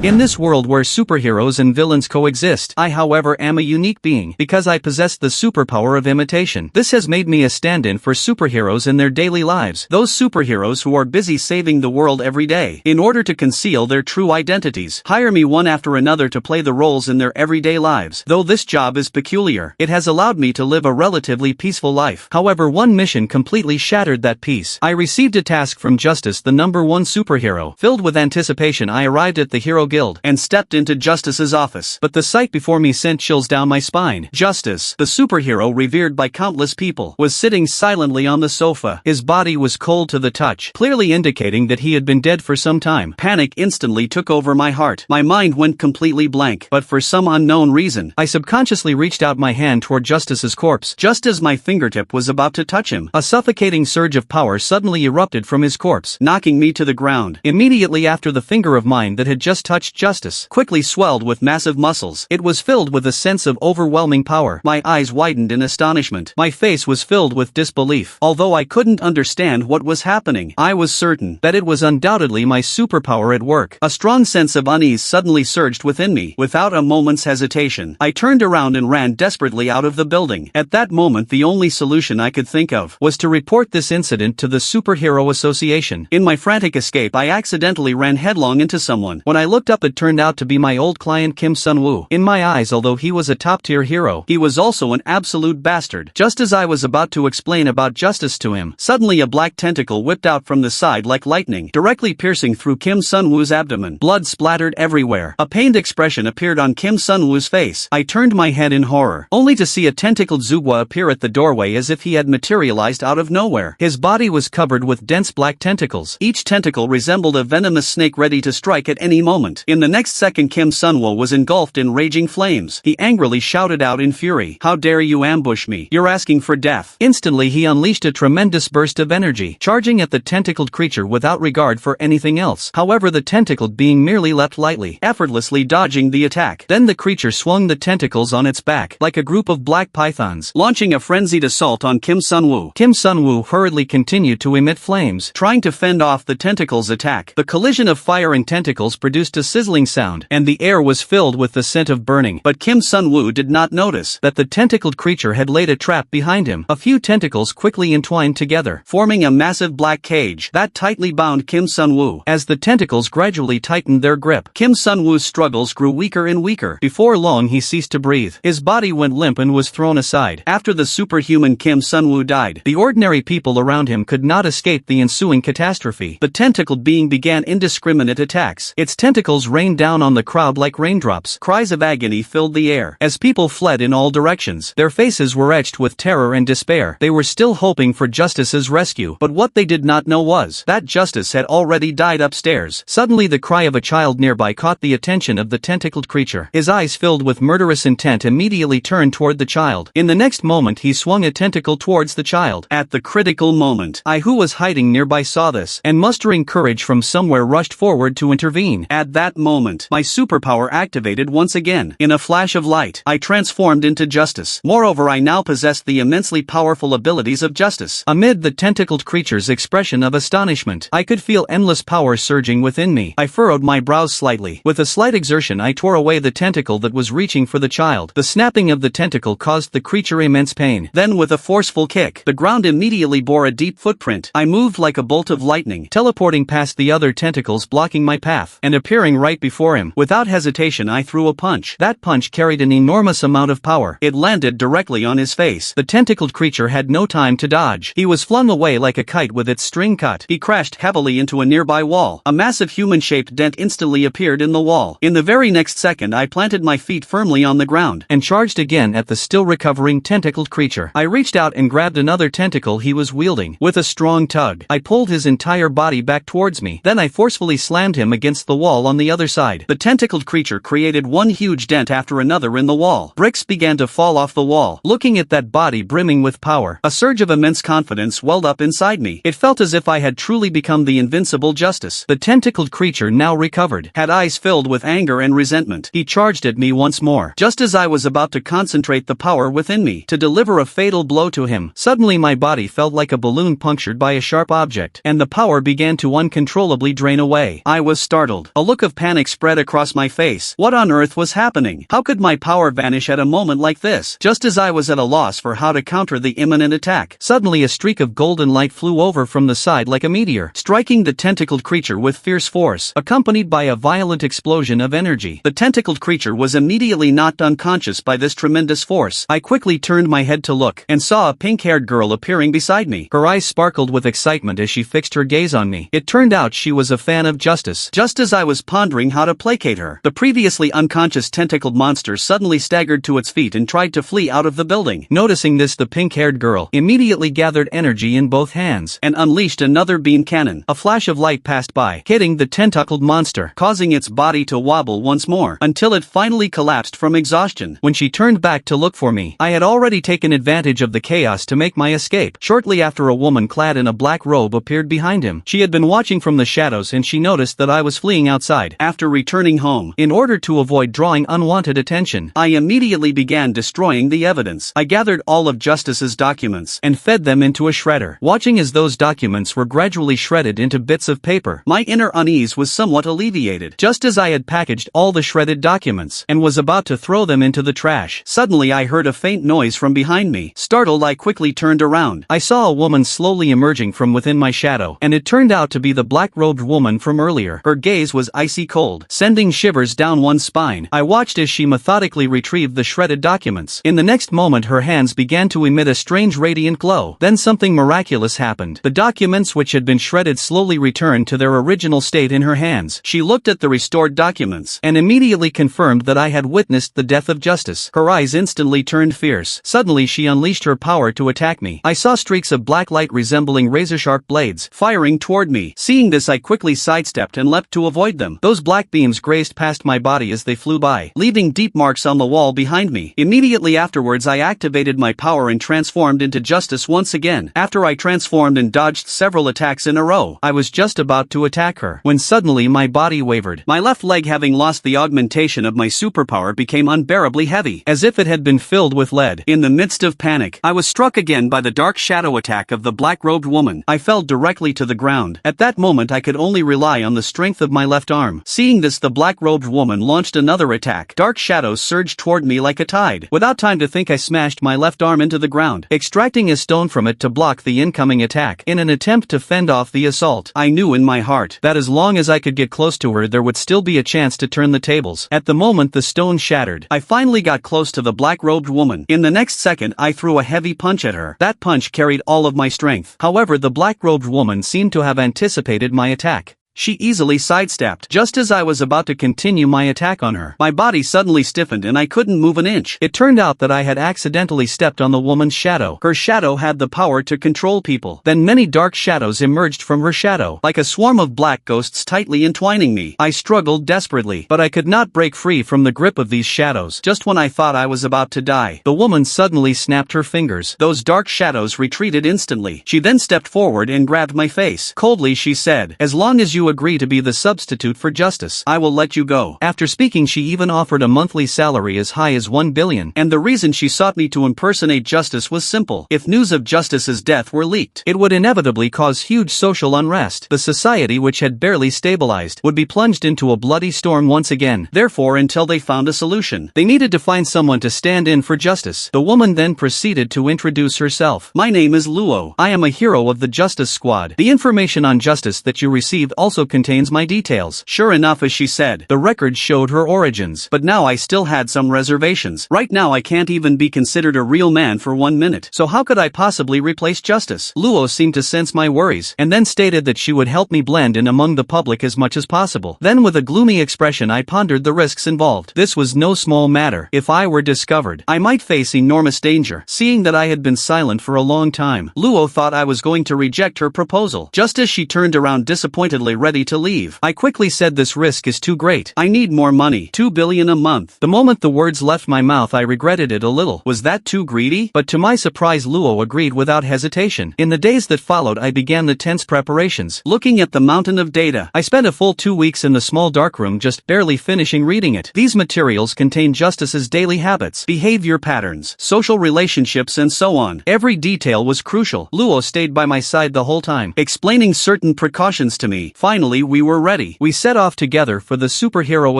In this world where superheroes and villains coexist, I however am a unique being because I possess the superpower of imitation. This has made me a stand-in for superheroes in their daily lives, those superheroes who are busy saving the world every day. In order to conceal their true identities, hire me one after another to play the roles in their everyday lives. Though this job is peculiar, it has allowed me to live a relatively peaceful life. However, one mission completely shattered that peace. I received a task from Justice, the #1 superhero. Filled with anticipation, I arrived at the Hero Guild and stepped into Justice's office. But the sight before me sent chills down my spine. Justice, the superhero revered by countless people, was sitting silently on the sofa. His body was cold to the touch, clearly indicating that he had been dead for some time. Panic instantly took over my heart. My mind went completely blank, but for some unknown reason, I subconsciously reached out my hand toward Justice's corpse. Just as my fingertip was about to touch him, a suffocating surge of power suddenly erupted from his corpse, knocking me to the ground. Immediately after, the finger of mine that had just touched Justice quickly swelled with massive muscles. It was filled with a sense of overwhelming power. My eyes widened in astonishment. My face was filled with disbelief. Although I couldn't understand what was happening, I was certain that it was undoubtedly my superpower at work. A strong sense of unease suddenly surged within me. Without a moment's hesitation, I turned around and ran desperately out of the building. At that moment, the only solution I could think of was to report this incident to the Superhero Association. In my frantic escape, I accidentally ran headlong into someone. When I looked up, it turned out to be my old client Kim Sun-woo. In my eyes, although he was a top-tier hero, he was also an absolute bastard. Just as I was about to explain about Justice to him, suddenly a black tentacle whipped out from the side like lightning, directly piercing through Kim Sun-woo's abdomen. Blood splattered everywhere. A pained expression appeared on Kim Sun-woo's face. I turned my head in horror, only to see a tentacled Zugwa appear at the doorway as if he had materialized out of nowhere. His body was covered with dense black tentacles. Each tentacle resembled a venomous snake ready to strike at any moment. In the next second, Kim Sun-woo was engulfed in raging flames. He angrily shouted out in fury, "How dare you ambush me? You're asking for death." Instantly, he unleashed a tremendous burst of energy, charging at the tentacled creature without regard for anything else. However, the tentacled being merely leapt lightly, effortlessly dodging the attack. Then the creature swung the tentacles on its back, like a group of black pythons, launching a frenzied assault on Kim Sun-woo. Kim Sun-woo hurriedly continued to emit flames, trying to fend off the tentacles' attack. The collision of fire and tentacles produced a sizzling sound, and the air was filled with the scent of burning. But Kim Sun-woo did not notice that the tentacled creature had laid a trap behind him. A few tentacles quickly entwined together, forming a massive black cage that tightly bound Kim Sun-woo. As the tentacles gradually tightened their grip, Kim Sun-woo's struggles grew weaker and weaker. Before long, he ceased to breathe. His body went limp and was thrown aside. After the superhuman Kim Sun-woo died, the ordinary people around him could not escape the ensuing catastrophe. The tentacled being began indiscriminate attacks. Its tentacles rained down on the crowd like raindrops. Cries of agony filled the air as people fled in all directions. Their faces were etched with terror and despair. They were still hoping for Justice's rescue, but what they did not know was that Justice had already died upstairs. Suddenly, the cry of a child nearby caught the attention of the tentacled creature. His eyes, filled with murderous intent, immediately turned toward the child. In the next moment, he swung a tentacle towards the child. At the critical moment, I, who was hiding nearby, saw this, and mustering courage from somewhere, rushed forward to intervene. At that moment, my superpower activated once again. In a flash of light, I transformed into Justice. Moreover, I now possessed the immensely powerful abilities of Justice. Amid the tentacled creature's expression of astonishment, I could feel endless power surging within me. I furrowed my brows slightly. With a slight exertion, I tore away the tentacle that was reaching for the child. The snapping of the tentacle caused the creature immense pain. Then, with a forceful kick, the ground immediately bore a deep footprint. I moved like a bolt of lightning, teleporting past the other tentacles blocking my path, and appearing right before him. Without hesitation, I threw a punch. That punch carried an enormous amount of power. It landed directly on his face. The tentacled creature had no time to dodge. He was flung away like a kite with its string cut. He crashed heavily into a nearby wall. A massive human-shaped dent instantly appeared in the wall. In the very next second, I planted my feet firmly on the ground and charged again at the still recovering tentacled creature. I reached out and grabbed another tentacle he was wielding. With a strong tug, I pulled his entire body back towards me. Then I forcefully slammed him against the wall on the other side. The tentacled creature created one huge dent after another in the wall. Bricks began to fall off the wall. Looking at that body brimming with power, a surge of immense confidence welled up inside me. It felt as if I had truly become the invincible Justice. The tentacled creature, now recovered, had eyes filled with anger and resentment. He charged at me once more. Just as I was about to concentrate the power within me to deliver a fatal blow to him, suddenly my body felt like a balloon punctured by a sharp object, and the power began to uncontrollably drain away. I was startled. A look of of panic spread across my face. What on earth was happening? How could my power vanish at a moment like this? Just as I was at a loss for how to counter the imminent attack, suddenly a streak of golden light flew over from the side like a meteor, striking the tentacled creature with fierce force, accompanied by a violent explosion of energy. The tentacled creature was immediately knocked unconscious by this tremendous force. I quickly turned my head to look, and saw a pink-haired girl appearing beside me. Her eyes sparkled with excitement as she fixed her gaze on me. It turned out she was a fan of justice. Just as I was pondering how to placate her, the previously unconscious tentacled monster suddenly staggered to its feet and tried to flee out of the building. Noticing this, the pink-haired girl immediately gathered energy in both hands and unleashed another beam cannon. A flash of light passed by, hitting the tentacled monster, causing its body to wobble once more, until it finally collapsed from exhaustion. When she turned back to look for me, I had already taken advantage of the chaos to make my escape. Shortly after, a woman clad in a black robe appeared behind him. She had been watching from the shadows and she noticed that I was fleeing outside. After returning home, in order to avoid drawing unwanted attention, I immediately began destroying the evidence. I gathered all of Justice's documents and fed them into a shredder. Watching as those documents were gradually shredded into bits of paper, my inner unease was somewhat alleviated. Just as I had packaged all the shredded documents and was about to throw them into the trash, suddenly I heard a faint noise from behind me. Startled, I quickly turned around. I saw a woman slowly emerging from within my shadow, and it turned out to be the black-robed woman from earlier. Her gaze was icy cold, sending shivers down one's spine. I watched as she methodically retrieved the shredded documents. In the next moment, her hands began to emit a strange radiant glow. Then something miraculous happened. The documents which had been shredded slowly returned to their original state in her hands. She looked at the restored documents and immediately confirmed that I had witnessed the death of Justice. Her eyes instantly turned fierce. Suddenly she unleashed her power to attack me. I saw streaks of black light resembling razor-sharp blades firing toward me. Seeing this, I quickly sidestepped and leapt to avoid them. Those black beams grazed past my body as they flew by, leaving deep marks on the wall behind me. Immediately afterwards, I activated my power and transformed into Justice once again. After I transformed and dodged several attacks in a row, I was just about to attack her when suddenly my body wavered. My left leg, having lost the augmentation of my superpower, became unbearably heavy, as if it had been filled with lead. In the midst of panic, I was struck again by the dark shadow attack of the black-robed woman. I fell directly to the ground. At that moment, I could only rely on the strength of my left arm. Seeing this, the black-robed woman launched another attack. Dark shadows surged toward me like a tide. Without time to think, I smashed my left arm into the ground, extracting a stone from it to block the incoming attack. In an attempt to fend off the assault, I knew in my heart that as long as I could get close to her, there would still be a chance to turn the tables. At the moment the stone shattered, I finally got close to the black-robed woman. In the next second, I threw a heavy punch at her. That punch carried all of my strength. However, the black-robed woman seemed to have anticipated my attack. She easily sidestepped. Just as I was about to continue my attack on her, my body suddenly stiffened and I couldn't move an inch. It turned out that I had accidentally stepped on the woman's shadow. Her shadow had the power to control people. Then many dark shadows emerged from her shadow, like a swarm of black ghosts tightly entwining me. I struggled desperately, but I could not break free from the grip of these shadows. Just when I thought I was about to die, the woman suddenly snapped her fingers. Those dark shadows retreated instantly. She then stepped forward and grabbed my face. Coldly she said, "As long as you agree to be the substitute for Justice, I will let you go." After speaking, she even offered a monthly salary as high as 1 billion. And the reason she sought me to impersonate Justice was simple. If news of Justice's death were leaked, it would inevitably cause huge social unrest. The society, which had barely stabilized, would be plunged into a bloody storm once again. Therefore, until they found a solution, they needed to find someone to stand in for Justice. The woman then proceeded to introduce herself. "My name is Luo. I am a hero of the Justice Squad. The information on Justice that you received also contains my details." Sure enough, as she said, the records showed her origins. But now I still had some reservations. Right now I can't even be considered a real man for 1 minute. So how could I possibly replace Justice? Luo seemed to sense my worries, and then stated that she would help me blend in among the public as much as possible. Then with a gloomy expression I pondered the risks involved. This was no small matter. If I were discovered, I might face enormous danger. Seeing that I had been silent for a long time, Luo thought I was going to reject her proposal. Just as she turned around disappointedly ready to leave, I quickly said, "This risk is too great. I need more money. 2 billion a month." The moment the words left my mouth, I regretted it a little. Was that too greedy? But to my surprise, Luo agreed without hesitation. In the days that followed, I began the tense preparations. Looking at the mountain of data, I spent a full 2 weeks in the small darkroom, just barely finishing reading it. These materials contain Justice's daily habits, behavior patterns, social relationships, and so on. Every detail was crucial. Luo stayed by my side the whole time, explaining certain precautions to me. finally we were ready. We set off together for the Superhero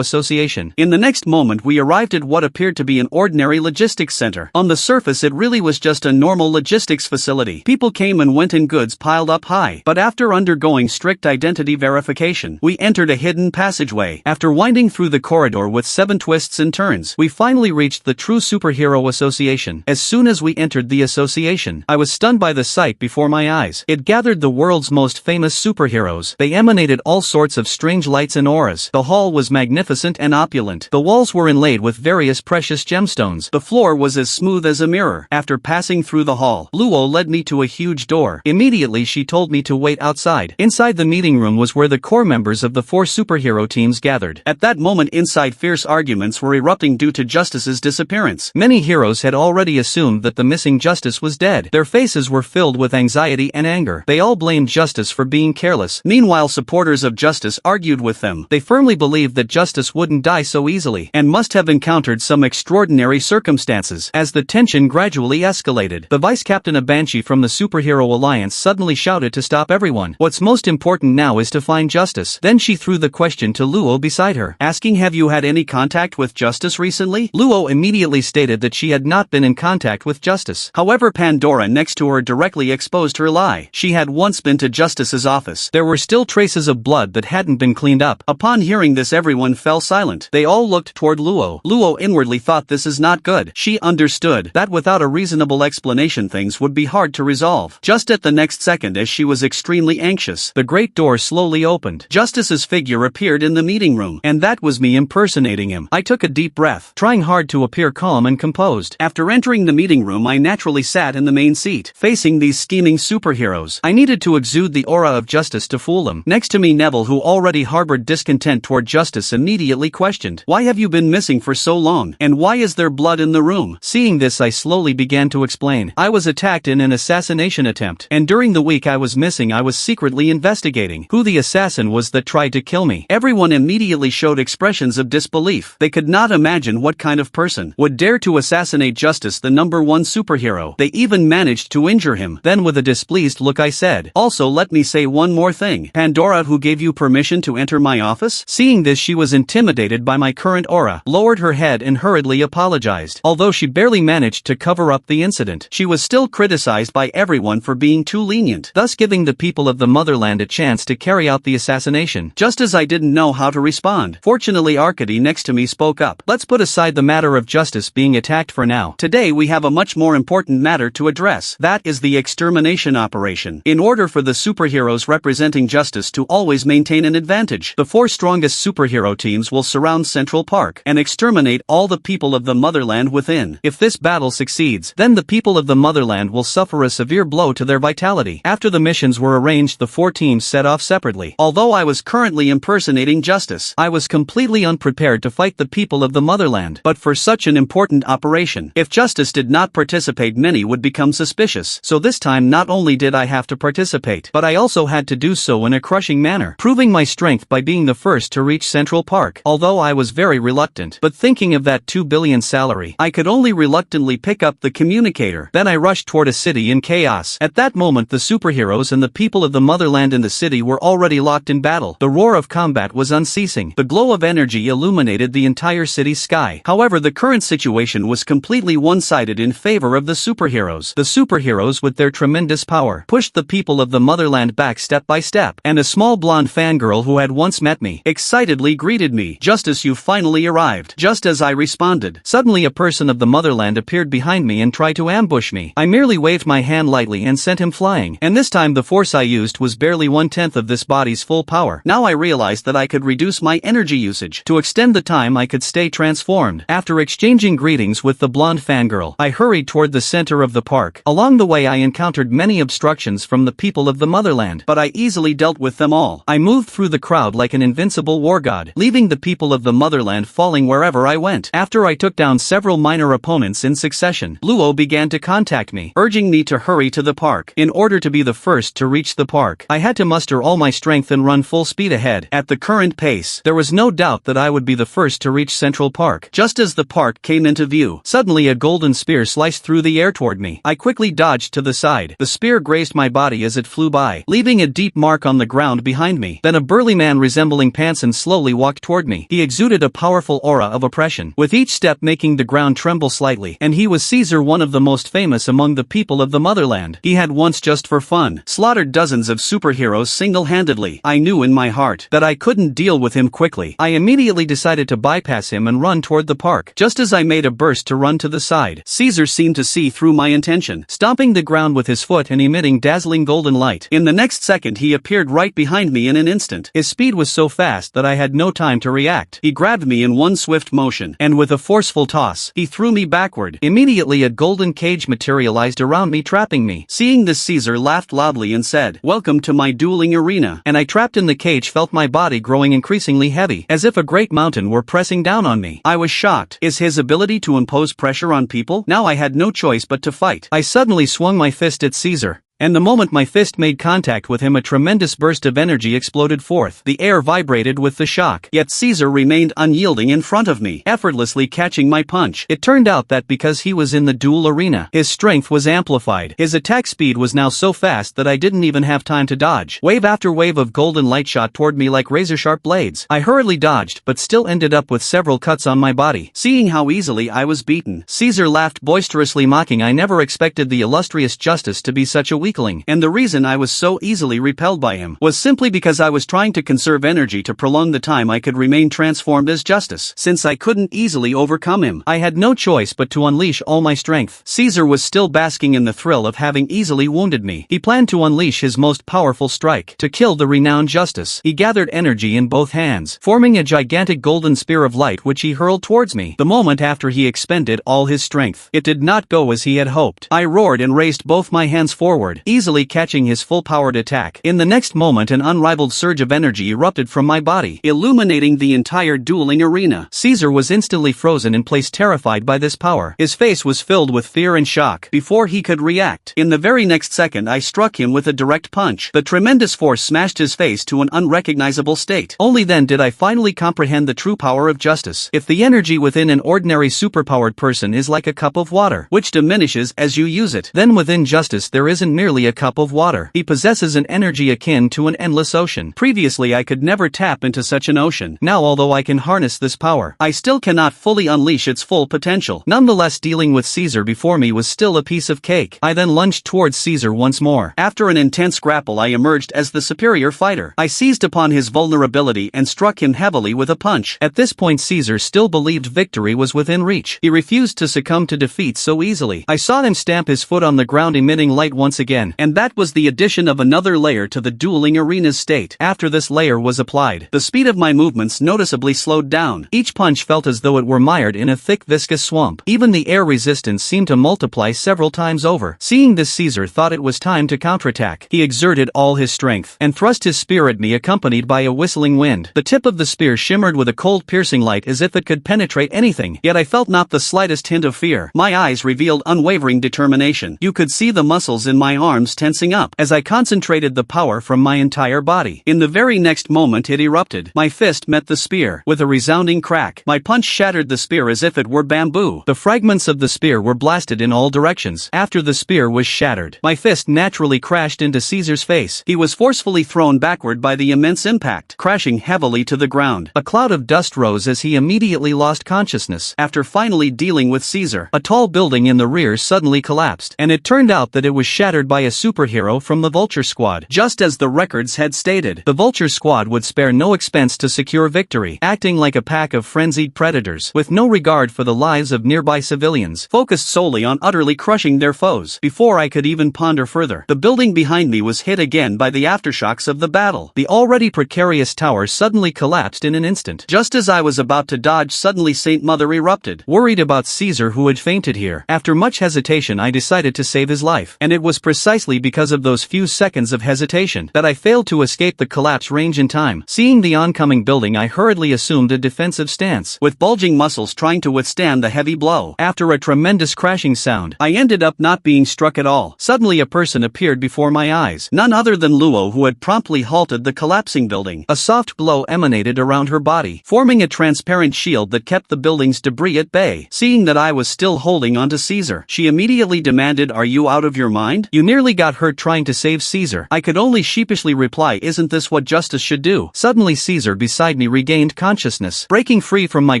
Association. In the next moment we arrived at what appeared to be an ordinary logistics center. On the surface it really was just a normal logistics facility. People came and went and goods piled up high. But after undergoing strict identity verification, we entered a hidden passageway. After winding through the corridor with 7 twists and turns, we finally reached the true Superhero Association. As soon as we entered the association, I was stunned by the sight before my eyes. It gathered the world's most famous superheroes. They emanated all sorts of strange lights and auras. The hall was magnificent and opulent. The walls were inlaid with various precious gemstones. The floor was as smooth as a mirror. After passing through the hall, Luo led me to a huge door. Immediately she told me to wait outside. Inside the meeting room was where the core members of the 4 superhero teams gathered. At that moment inside fierce arguments were erupting due to Justice's disappearance. Many heroes had already assumed that the missing Justice was dead. Their faces were filled with anxiety and anger. They all blamed Justice for being careless. Meanwhile supporters of Justice argued with them. They firmly believed that Justice wouldn't die so easily, and must have encountered some extraordinary circumstances. As the tension gradually escalated, the vice captain of Banshee from the Superhero Alliance suddenly shouted to stop everyone. What's most important now is to find Justice. Then she threw the question to Luo beside her, asking, have you had any contact with Justice recently? Luo immediately stated that she had not been in contact with Justice. However, Pandora next to her directly exposed her lie. She had once been to Justice's office. There were still traces of blood that hadn't been cleaned up. Upon hearing this everyone fell silent. They all looked toward Luo. Luo inwardly thought this is not good. She understood that without a reasonable explanation things would be hard to resolve. Just at the next second as she was extremely anxious, the great door slowly opened. Justice's figure appeared in the meeting room, and that was me impersonating him. I took a deep breath, trying hard to appear calm and composed. After entering the meeting room I naturally sat in the main seat, facing these scheming superheroes. I needed to exude the aura of Justice to fool them. Next to me Neville, who already harbored discontent toward Justice, immediately questioned, why have you been missing for so long, and why is there blood in the room? Seeing this I slowly began to explain. I was attacked in an assassination attempt, and during the week I was missing I was secretly investigating who the assassin was that tried to kill me. Everyone immediately showed expressions of disbelief. They could not imagine what kind of person would dare to assassinate Justice, the #1 superhero. They even managed to injure him. Then with a displeased look I said, also let me say one more thing. Pandora, who gave you permission to enter my office? Seeing this she was intimidated by my current aura, lowered her head and hurriedly apologized. Although she barely managed to cover up the incident, she was still criticized by everyone for being too lenient, thus giving the people of the motherland a chance to carry out the assassination. Just as I didn't know how to respond, fortunately Arcady next to me spoke up. Let's put aside the matter of Justice being attacked for now. Today we have a much more important matter to address. That is the extermination operation. In order for the superheroes representing Justice to always maintain an advantage, the 4 strongest superhero teams will surround Central Park and exterminate all the people of the motherland within. If this battle succeeds, then the people of the motherland will suffer a severe blow to their vitality. After the missions were arranged, the 4 teams set off separately. Although I was currently impersonating Justice, I was completely unprepared to fight the people of the motherland. But for such an important operation, if Justice did not participate, many would become suspicious. So this time not only did I have to participate, but I also had to do so in a crushing manner, proving my strength by being the first to reach Central Park. Although I was very reluctant, but thinking of that 2 billion salary, I could only reluctantly pick up the communicator. Then I rushed toward a city in chaos. At that moment the superheroes and the people of the motherland in the city were already locked in battle. The roar of combat was unceasing. The glow of energy illuminated the entire city's sky. However, the current situation was completely one-sided in favor of the superheroes. The superheroes, with their tremendous power, pushed the people of the motherland back step by step, and a small blonde fangirl who had once met me excitedly greeted me. Justice, you finally arrived. Just as I responded, suddenly a person of the motherland appeared behind me and tried to ambush me. I merely waved my hand lightly and sent him flying, and this time the force I used was barely 1/10 of this body's full power. Now I realized that I could reduce my energy usage to extend the time I could stay transformed. After exchanging greetings with the blonde fangirl, I hurried toward the center of the park. Along the way I encountered many obstructions from the people of the motherland, but I easily dealt with them all. I moved through the crowd like an invincible war god, leaving the people of the motherland falling wherever I went. After I took down several minor opponents in succession, Luo began to contact me, urging me to hurry to the park. In order to be the first to reach the park, I had to muster all my strength and run full speed ahead. At the current pace, there was no doubt that I would be the first to reach Central Park. Just as the park came into view, suddenly a golden spear sliced through the air toward me. I quickly dodged to the side. The spear grazed my body as it flew by, leaving a deep mark on the ground ground behind me. Then a burly man resembling Panson slowly walked toward me. He exuded a powerful aura of oppression, with each step making the ground tremble slightly. And he was Caesar, one of the most famous among the people of the motherland. He had once, just for fun, slaughtered dozens of superheroes single-handedly. I knew in my heart that I couldn't deal with him quickly. I immediately decided to bypass him and run toward the park. Just as I made a burst to run to the side, Caesar seemed to see through my intention, stomping the ground with his foot and emitting dazzling golden light. In the next second he appeared right behind me in an instant. His speed was so fast that I had no time to react. He grabbed me in one swift motion, and with a forceful toss, he threw me backward. Immediately a golden cage materialized around me, trapping me. Seeing this, Caesar laughed loudly and said, "Welcome to my dueling arena." And I, trapped in the cage, felt my body growing increasingly heavy, as if a great mountain were pressing down on me. I was shocked. Is his ability to impose pressure on people? Now I had no choice but to fight. I suddenly swung my fist at Caesar. And the moment my fist made contact with him, a tremendous burst of energy exploded forth. The air vibrated with the shock, yet Caesar remained unyielding in front of me, effortlessly catching my punch. It turned out that because he was in the duel arena, his strength was amplified. His attack speed was now so fast that I didn't even have time to dodge. Wave after wave of golden light shot toward me like razor-sharp blades. I hurriedly dodged, but still ended up with several cuts on my body. Seeing how easily I was beaten, Caesar laughed boisterously, mocking. I never expected the illustrious Justice to be such a weakling. And the reason I was so easily repelled by him was simply because I was trying to conserve energy to prolong the time I could remain transformed as Justice. Since I couldn't easily overcome him, I had no choice but to unleash all my strength. Caesar was still basking in the thrill of having easily wounded me. He planned to unleash his most powerful strike, to kill the renowned Justice. He gathered energy in both hands, forming a gigantic golden spear of light which he hurled towards me. The moment after he expended all his strength, it did not go as he had hoped. I roared and raised both my hands forward, easily catching his full-powered attack. In the next moment, an unrivaled surge of energy erupted from my body, illuminating the entire dueling arena. Caesar was instantly frozen in place, terrified by this power. His face was filled with fear and shock before he could react. In the very next second, I struck him with a direct punch. The tremendous force smashed his face to an unrecognizable state. Only then did I finally comprehend the true power of Justice. If the energy within an ordinary superpowered person is like a cup of water, which diminishes as you use it, then within Justice there isn't merely a cup of water. He possesses an energy akin to an endless ocean. Previously I could never tap into such an ocean. Now, although I can harness this power, I still cannot fully unleash its full potential. Nonetheless, dealing with Caesar before me was still a piece of cake. I then lunged towards Caesar once more. After an intense grapple, I emerged as the superior fighter. I seized upon his vulnerability and struck him heavily with a punch. At this point, Caesar still believed victory was within reach. He refused to succumb to defeat so easily. I saw him stamp his foot on the ground, emitting light once again, and that was the addition of another layer to the dueling arena's state. After this layer was applied, the speed of my movements noticeably slowed down. Each punch felt as though it were mired in a thick viscous swamp. Even the air resistance seemed to multiply several times over. Seeing this, Caesar thought it was time to counterattack. He exerted all his strength and thrust his spear at me, accompanied by a whistling wind. The tip of the spear shimmered with a cold, piercing light as if it could penetrate anything, yet I felt not the slightest hint of fear. My eyes revealed unwavering determination. You could see the muscles in my arms tensing up as I concentrated the power from my entire body. In the very next moment, it erupted. My fist met the spear with a resounding crack. My punch shattered the spear as if it were bamboo. The fragments of the spear were blasted in all directions. After the spear was shattered, my fist naturally crashed into Caesar's face. He was forcefully thrown backward by the immense impact, crashing heavily to the ground. A cloud of dust rose as he immediately lost consciousness. After finally dealing with Caesar, a tall building in the rear suddenly collapsed, and it turned out that it was shattered by a superhero from the Vulture Squad. Just as the records had stated, the Vulture Squad would spare no expense to secure victory, acting like a pack of frenzied predators, with no regard for the lives of nearby civilians, focused solely on utterly crushing their foes. Before I could even ponder further, the building behind me was hit again by the aftershocks of the battle. The already precarious tower suddenly collapsed in an instant. Just as I was about to dodge, suddenly Saint Mother erupted. Worried about Caesar, who had fainted here, after much hesitation I decided to save his life, and it was precisely because of those few seconds of hesitation that I failed to escape the collapse range in time. Seeing the oncoming building, I hurriedly assumed a defensive stance, with bulging muscles trying to withstand the heavy blow. After a tremendous crashing sound, I ended up not being struck at all. Suddenly a person appeared before my eyes, none other than Luo, who had promptly halted the collapsing building. A soft glow emanated around her body, forming a transparent shield that kept the building's debris at bay. Seeing that I was still holding onto Caesar, she immediately demanded, "Are you out of your mind? You nearly got hurt trying to save Caesar. I could only sheepishly reply, isn't this what justice should do? Suddenly Caesar beside me regained consciousness, breaking free from my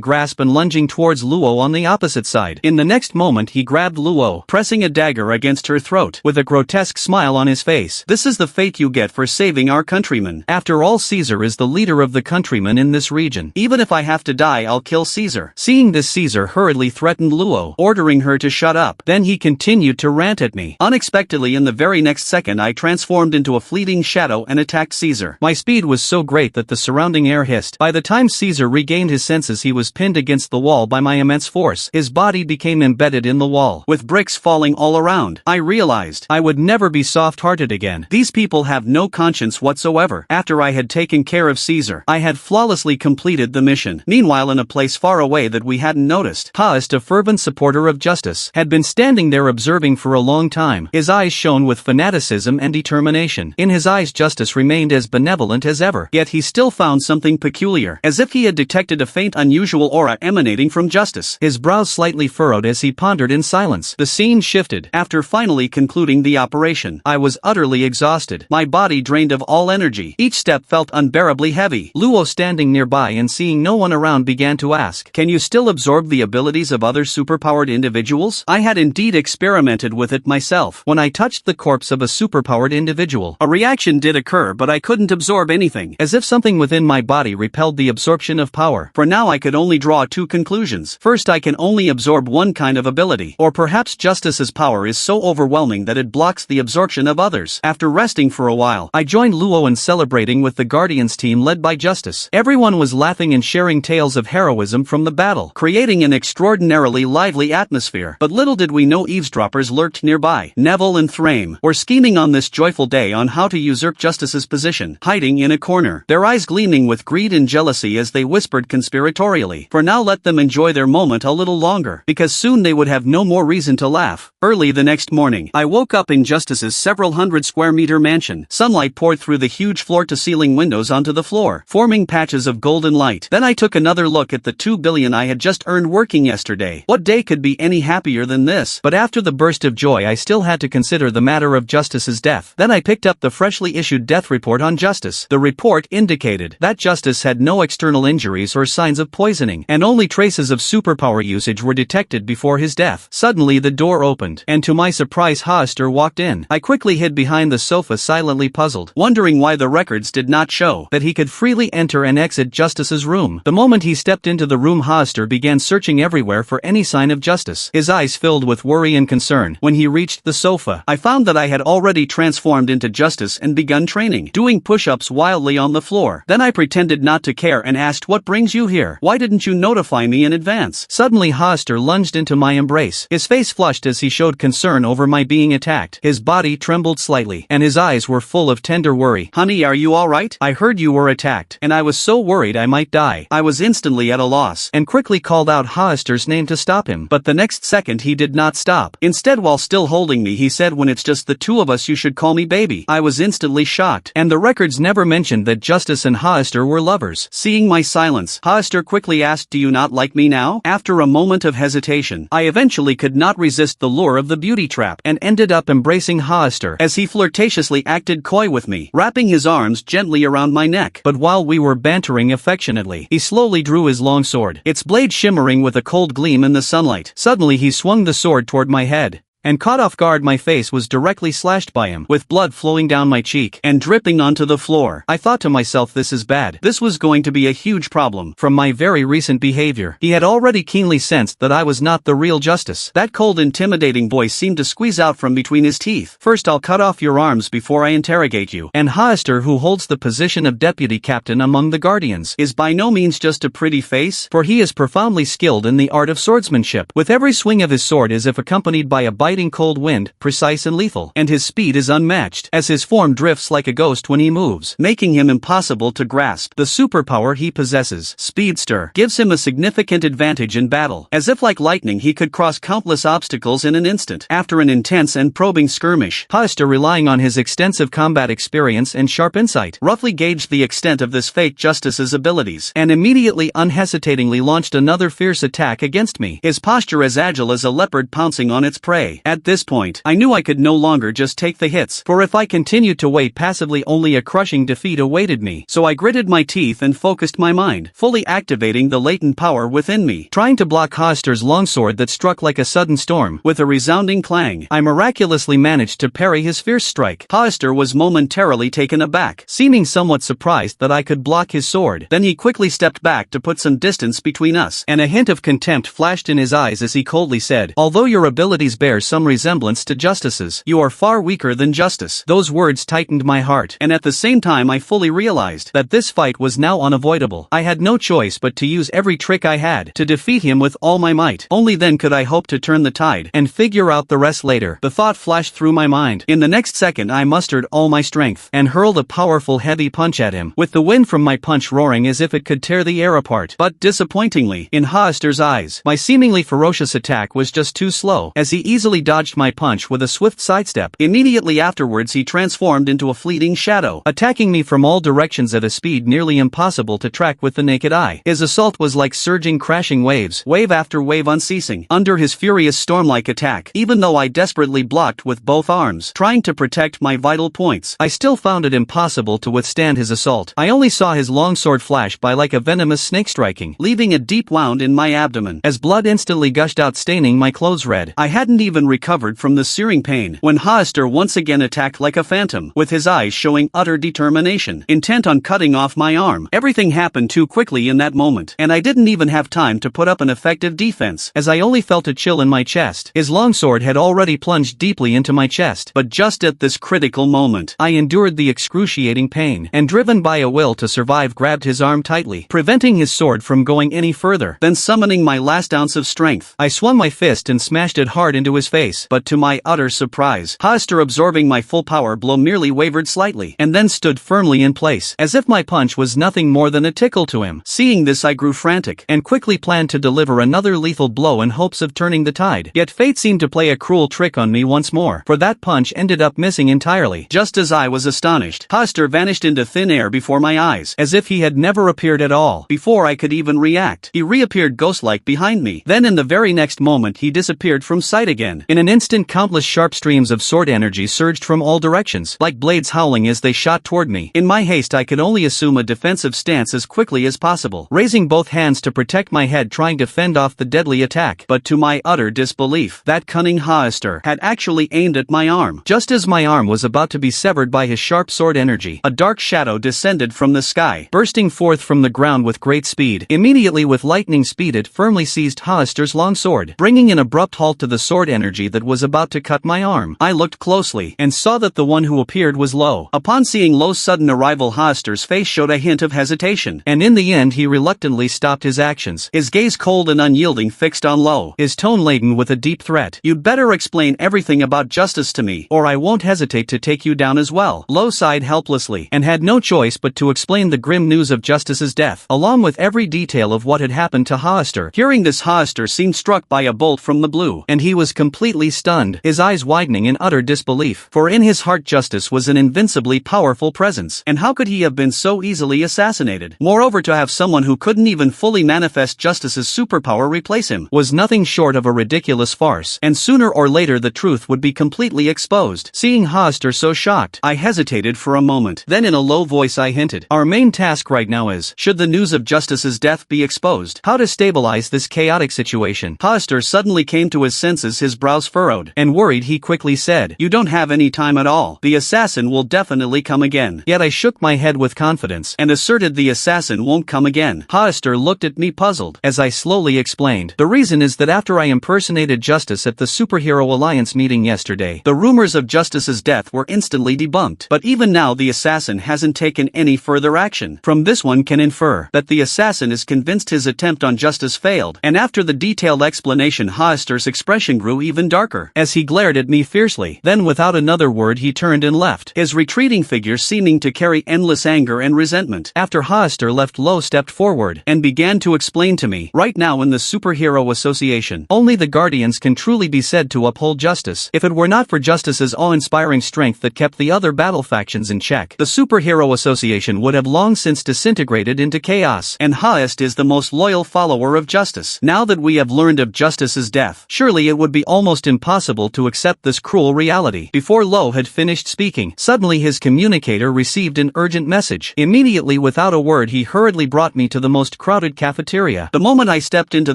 grasp and lunging towards Luo on the opposite side. In the next moment he grabbed Luo, pressing a dagger against her throat, with a grotesque smile on his face. This is the fate you get for saving our countrymen. After all, Caesar is the leader of the countrymen in this region. Even if I have to die, I'll kill Caesar. Seeing this, Caesar hurriedly threatened Luo, ordering her to shut up. Then he continued to rant at me. Unexpectedly, in the very next second, I transformed into a fleeting shadow and attacked Caesar. My speed was so great that the surrounding air hissed. By the time Caesar regained his senses, he was pinned against the wall by my immense force. His body became embedded in the wall, with bricks falling all around. I realized I would never be soft-hearted again. These people have no conscience whatsoever. After I had taken care of Caesar, I had flawlessly completed the mission. Meanwhile, in a place far away that we hadn't noticed, Haast, a fervent supporter of justice, had been standing there observing for a long time. His eyes shone with fanaticism and determination. In his eyes, justice remained as benevolent as ever, yet he still found something peculiar, as if he had detected a faint, unusual aura emanating from justice. His brows slightly furrowed as he pondered in silence. The scene shifted. After finally concluding the operation, I was utterly exhausted, my body drained of all energy. Each step felt unbearably heavy. Luo, standing nearby and seeing no one around, began to ask, "Can you still absorb the abilities of other superpowered individuals?" I had indeed experimented with it myself. When I touched the corpse of a superpowered individual, a reaction did occur, but I couldn't absorb anything, as if something within my body repelled the absorption of power. For now I could only draw two conclusions. First, I can only absorb one kind of ability, or perhaps justice's power is so overwhelming that it blocks the absorption of others. After resting for a while, I joined Luo in celebrating with the Guardians team led by Justice. Everyone was laughing and sharing tales of heroism from the battle, creating an extraordinarily lively atmosphere. But little did we know eavesdroppers lurked nearby. Neville and Thrame were scheming on this joyful day on how to usurp Justice's position, hiding in a corner, their eyes gleaming with greed and jealousy as they whispered conspiratorially. For now, let them enjoy their moment a little longer, because soon they would have no more reason to laugh. Early the next morning, I woke up in Justice's several hundred square meter mansion. Sunlight poured through the huge floor-to-ceiling windows onto the floor, forming patches of golden light. Then I took another look at the 2 billion I had just earned working yesterday. What day could be any happier than this? But after the burst of joy, I still had to consider the matter of Justice's death. Then I picked up the freshly issued death report on Justice. The report indicated that Justice had no external injuries or signs of poisoning, and only traces of superpower usage were detected before his death. Suddenly the door opened, and to my surprise Haaster walked in. I quickly hid behind the sofa, silently puzzled, wondering why the records did not show that he could freely enter and exit Justice's room. The moment he stepped into the room, Haaster began searching everywhere for any sign of Justice, his eyes filled with worry and concern. When he reached the sofa, I found that I had already transformed into Justice and begun training, doing push-ups wildly on the floor. Then I pretended not to care and asked, "What brings you here? Why didn't you notify me in advance?" Suddenly Haaster lunged into my embrace. His face flushed as he showed concern over my being attacked. His body trembled slightly, and his eyes were full of tender worry. "Honey, are you alright? I heard you were attacked, and I was so worried I might die." I was instantly at a loss, and quickly called out Haaster's name to stop him. But the next second he did not stop. Instead, while still holding me, he said, "When it's just the two of us, you should call me baby." I was instantly shocked, and the records never mentioned that Justice and Haaster were lovers. Seeing my silence, Haaster quickly asked, "Do you not like me now?" After a moment of hesitation, I eventually could not resist the lure of the beauty trap, and ended up embracing Haaster as he flirtatiously acted coy with me, wrapping his arms gently around my neck. But while we were bantering affectionately, he slowly drew his long sword, its blade shimmering with a cold gleam in the sunlight. Suddenly he swung the sword toward my head, and caught off guard, my face was directly slashed by him, with blood flowing down my cheek and dripping onto the floor. I thought to myself, this is bad. This was going to be a huge problem from my very recent behavior. He had already keenly sensed that I was not the real Justice. That cold, intimidating voice seemed to squeeze out from between his teeth. "First I'll cut off your arms before I interrogate you." And Haaster, who holds the position of deputy captain among the Guardians, is by no means just a pretty face, for he is profoundly skilled in the art of swordsmanship, with every swing of his sword as if accompanied by a biting cold wind, precise and lethal, and his speed is unmatched, as his form drifts like a ghost when he moves, making him impossible to grasp. The superpower he possesses, Speedster, gives him a significant advantage in battle. As if like lightning, he could cross countless obstacles in an instant. After an intense and probing skirmish, Haaster, relying on his extensive combat experience and sharp insight, roughly gauged the extent of this fake Justice's abilities, and immediately unhesitatingly launched another fierce attack against me, his posture as agile as a leopard pouncing on its prey. quickly. At this point, I knew I could no longer just take the hits, for if I continued to wait passively only a crushing defeat awaited me. So I gritted my teeth and focused my mind, fully activating the latent power within me. Trying to block Hollister's longsword that struck like a sudden storm, with a resounding clang, I miraculously managed to parry his fierce strike. Hollister was momentarily taken aback, seeming somewhat surprised that I could block his sword. Then he quickly stepped back to put some distance between us, and a hint of contempt flashed in his eyes as he coldly said, "Although your abilities bear some resemblance to Justice's, you are far weaker than Justice." Those words tightened my heart, and at the same time I fully realized that this fight was now unavoidable. I had no choice but to use every trick I had to defeat him with all my might. Only then could I hope to turn the tide and figure out the rest later. The thought flashed through my mind. In the next second I mustered all my strength and hurled a powerful heavy punch at him, with the wind from my punch roaring as if it could tear the air apart. But disappointingly, in Hollister's eyes, my seemingly ferocious attack was just too slow, as he easily dodged my punch with a swift sidestep. Immediately afterwards he transformed into a fleeting shadow, attacking me from all directions at a speed nearly impossible to track with the naked eye. His assault was like surging, crashing waves, wave after wave unceasing, under his furious storm-like attack. Even though I desperately blocked with both arms, trying to protect my vital points, I still found it impossible to withstand his assault. I only saw his longsword flash by like a venomous snake striking, leaving a deep wound in my abdomen, as blood instantly gushed out, staining my clothes red. I hadn't even recovered from the searing pain when Hollister once again attacked like a phantom, with his eyes showing utter determination, intent on cutting off my arm. Everything happened too quickly in that moment, and I didn't even have time to put up an effective defense, as I only felt a chill in my chest. His longsword had already plunged deeply into my chest, but just at this critical moment, I endured the excruciating pain, and driven by a will to survive, grabbed his arm tightly, preventing his sword from going any further. Then summoning my last ounce of strength, I swung my fist and smashed it hard into his face. But to my utter surprise, Hollister, absorbing my full power blow, merely wavered slightly, and then stood firmly in place, as if my punch was nothing more than a tickle to him. Seeing this, I grew frantic, and quickly planned to deliver another lethal blow in hopes of turning the tide. Yet fate seemed to play a cruel trick on me once more, for that punch ended up missing entirely. Just as I was astonished, Hollister vanished into thin air before my eyes, as if he had never appeared at all. Before I could even react, he reappeared ghost-like behind me. Then in the very next moment he disappeared from sight again. In an instant, countless sharp streams of sword energy surged from all directions, like blades howling as they shot toward me. In my haste I could only assume a defensive stance as quickly as possible, raising both hands to protect my head, trying to fend off the deadly attack. But to my utter disbelief, that cunning Hollister had actually aimed at my arm. Just as my arm was about to be severed by his sharp sword energy, a dark shadow descended from the sky, bursting forth from the ground with great speed. Immediately, with lightning speed, it firmly seized Hollister's long sword, bringing an abrupt halt to the sword energy that was about to cut my arm. I looked closely, and saw that the one who appeared was Lo. Upon seeing Lo's sudden arrival, Hollister's face showed a hint of hesitation, and in the end he reluctantly stopped his actions, his gaze cold and unyielding fixed on Lo, his tone laden with a deep threat. "You'd better explain everything about Justice to me, or I won't hesitate to take you down as well." Lo sighed helplessly, and had no choice but to explain the grim news of Justice's death, along with every detail of what had happened to Hollister. Hearing this, Hollister seemed struck by a bolt from the blue, and he was completely stunned, his eyes widening in utter disbelief, for in his heart Justice was an invincibly powerful presence, and how could he have been so easily assassinated? Moreover, to have someone who couldn't even fully manifest Justice's superpower replace him was nothing short of a ridiculous farce, and sooner or later the truth would be completely exposed. Seeing Hollister so shocked, I hesitated for a moment. Then in a low voice I hinted, "Our main task right now is, should the news of Justice's death be exposed, how to stabilize this chaotic situation." Hollister suddenly came to his senses, his brows furrowed, and worried he quickly said, "You don't have any time at all. The assassin will definitely come again." Yet I shook my head with confidence, and asserted the assassin won't come again. Hollister looked at me puzzled, as I slowly explained, "The reason is that after I impersonated Justice at the Superhero Alliance meeting yesterday, the rumors of Justice's death were instantly debunked. But even now the assassin hasn't taken any further action. From this one can infer that the assassin is convinced his attempt on Justice failed." And after the detailed explanation, Hollister's expression grew even darker, as he glared at me fiercely. Then without another word he turned and left, his retreating figure seeming to carry endless anger and resentment. After Hollister left, Lo stepped forward, and began to explain to me, "Right now in the Superhero Association, only the Guardians can truly be said to uphold justice. If it were not for Justice's awe-inspiring strength that kept the other battle factions in check, the Superhero Association would have long since disintegrated into chaos. And Hollister is the most loyal follower of Justice. Now that we have learned of Justice's death, surely it would be almost almost impossible to accept this cruel reality. Before Lo had finished speaking, suddenly his communicator received an urgent message. Immediately, without a word, he hurriedly brought me to the most crowded cafeteria. The moment I stepped into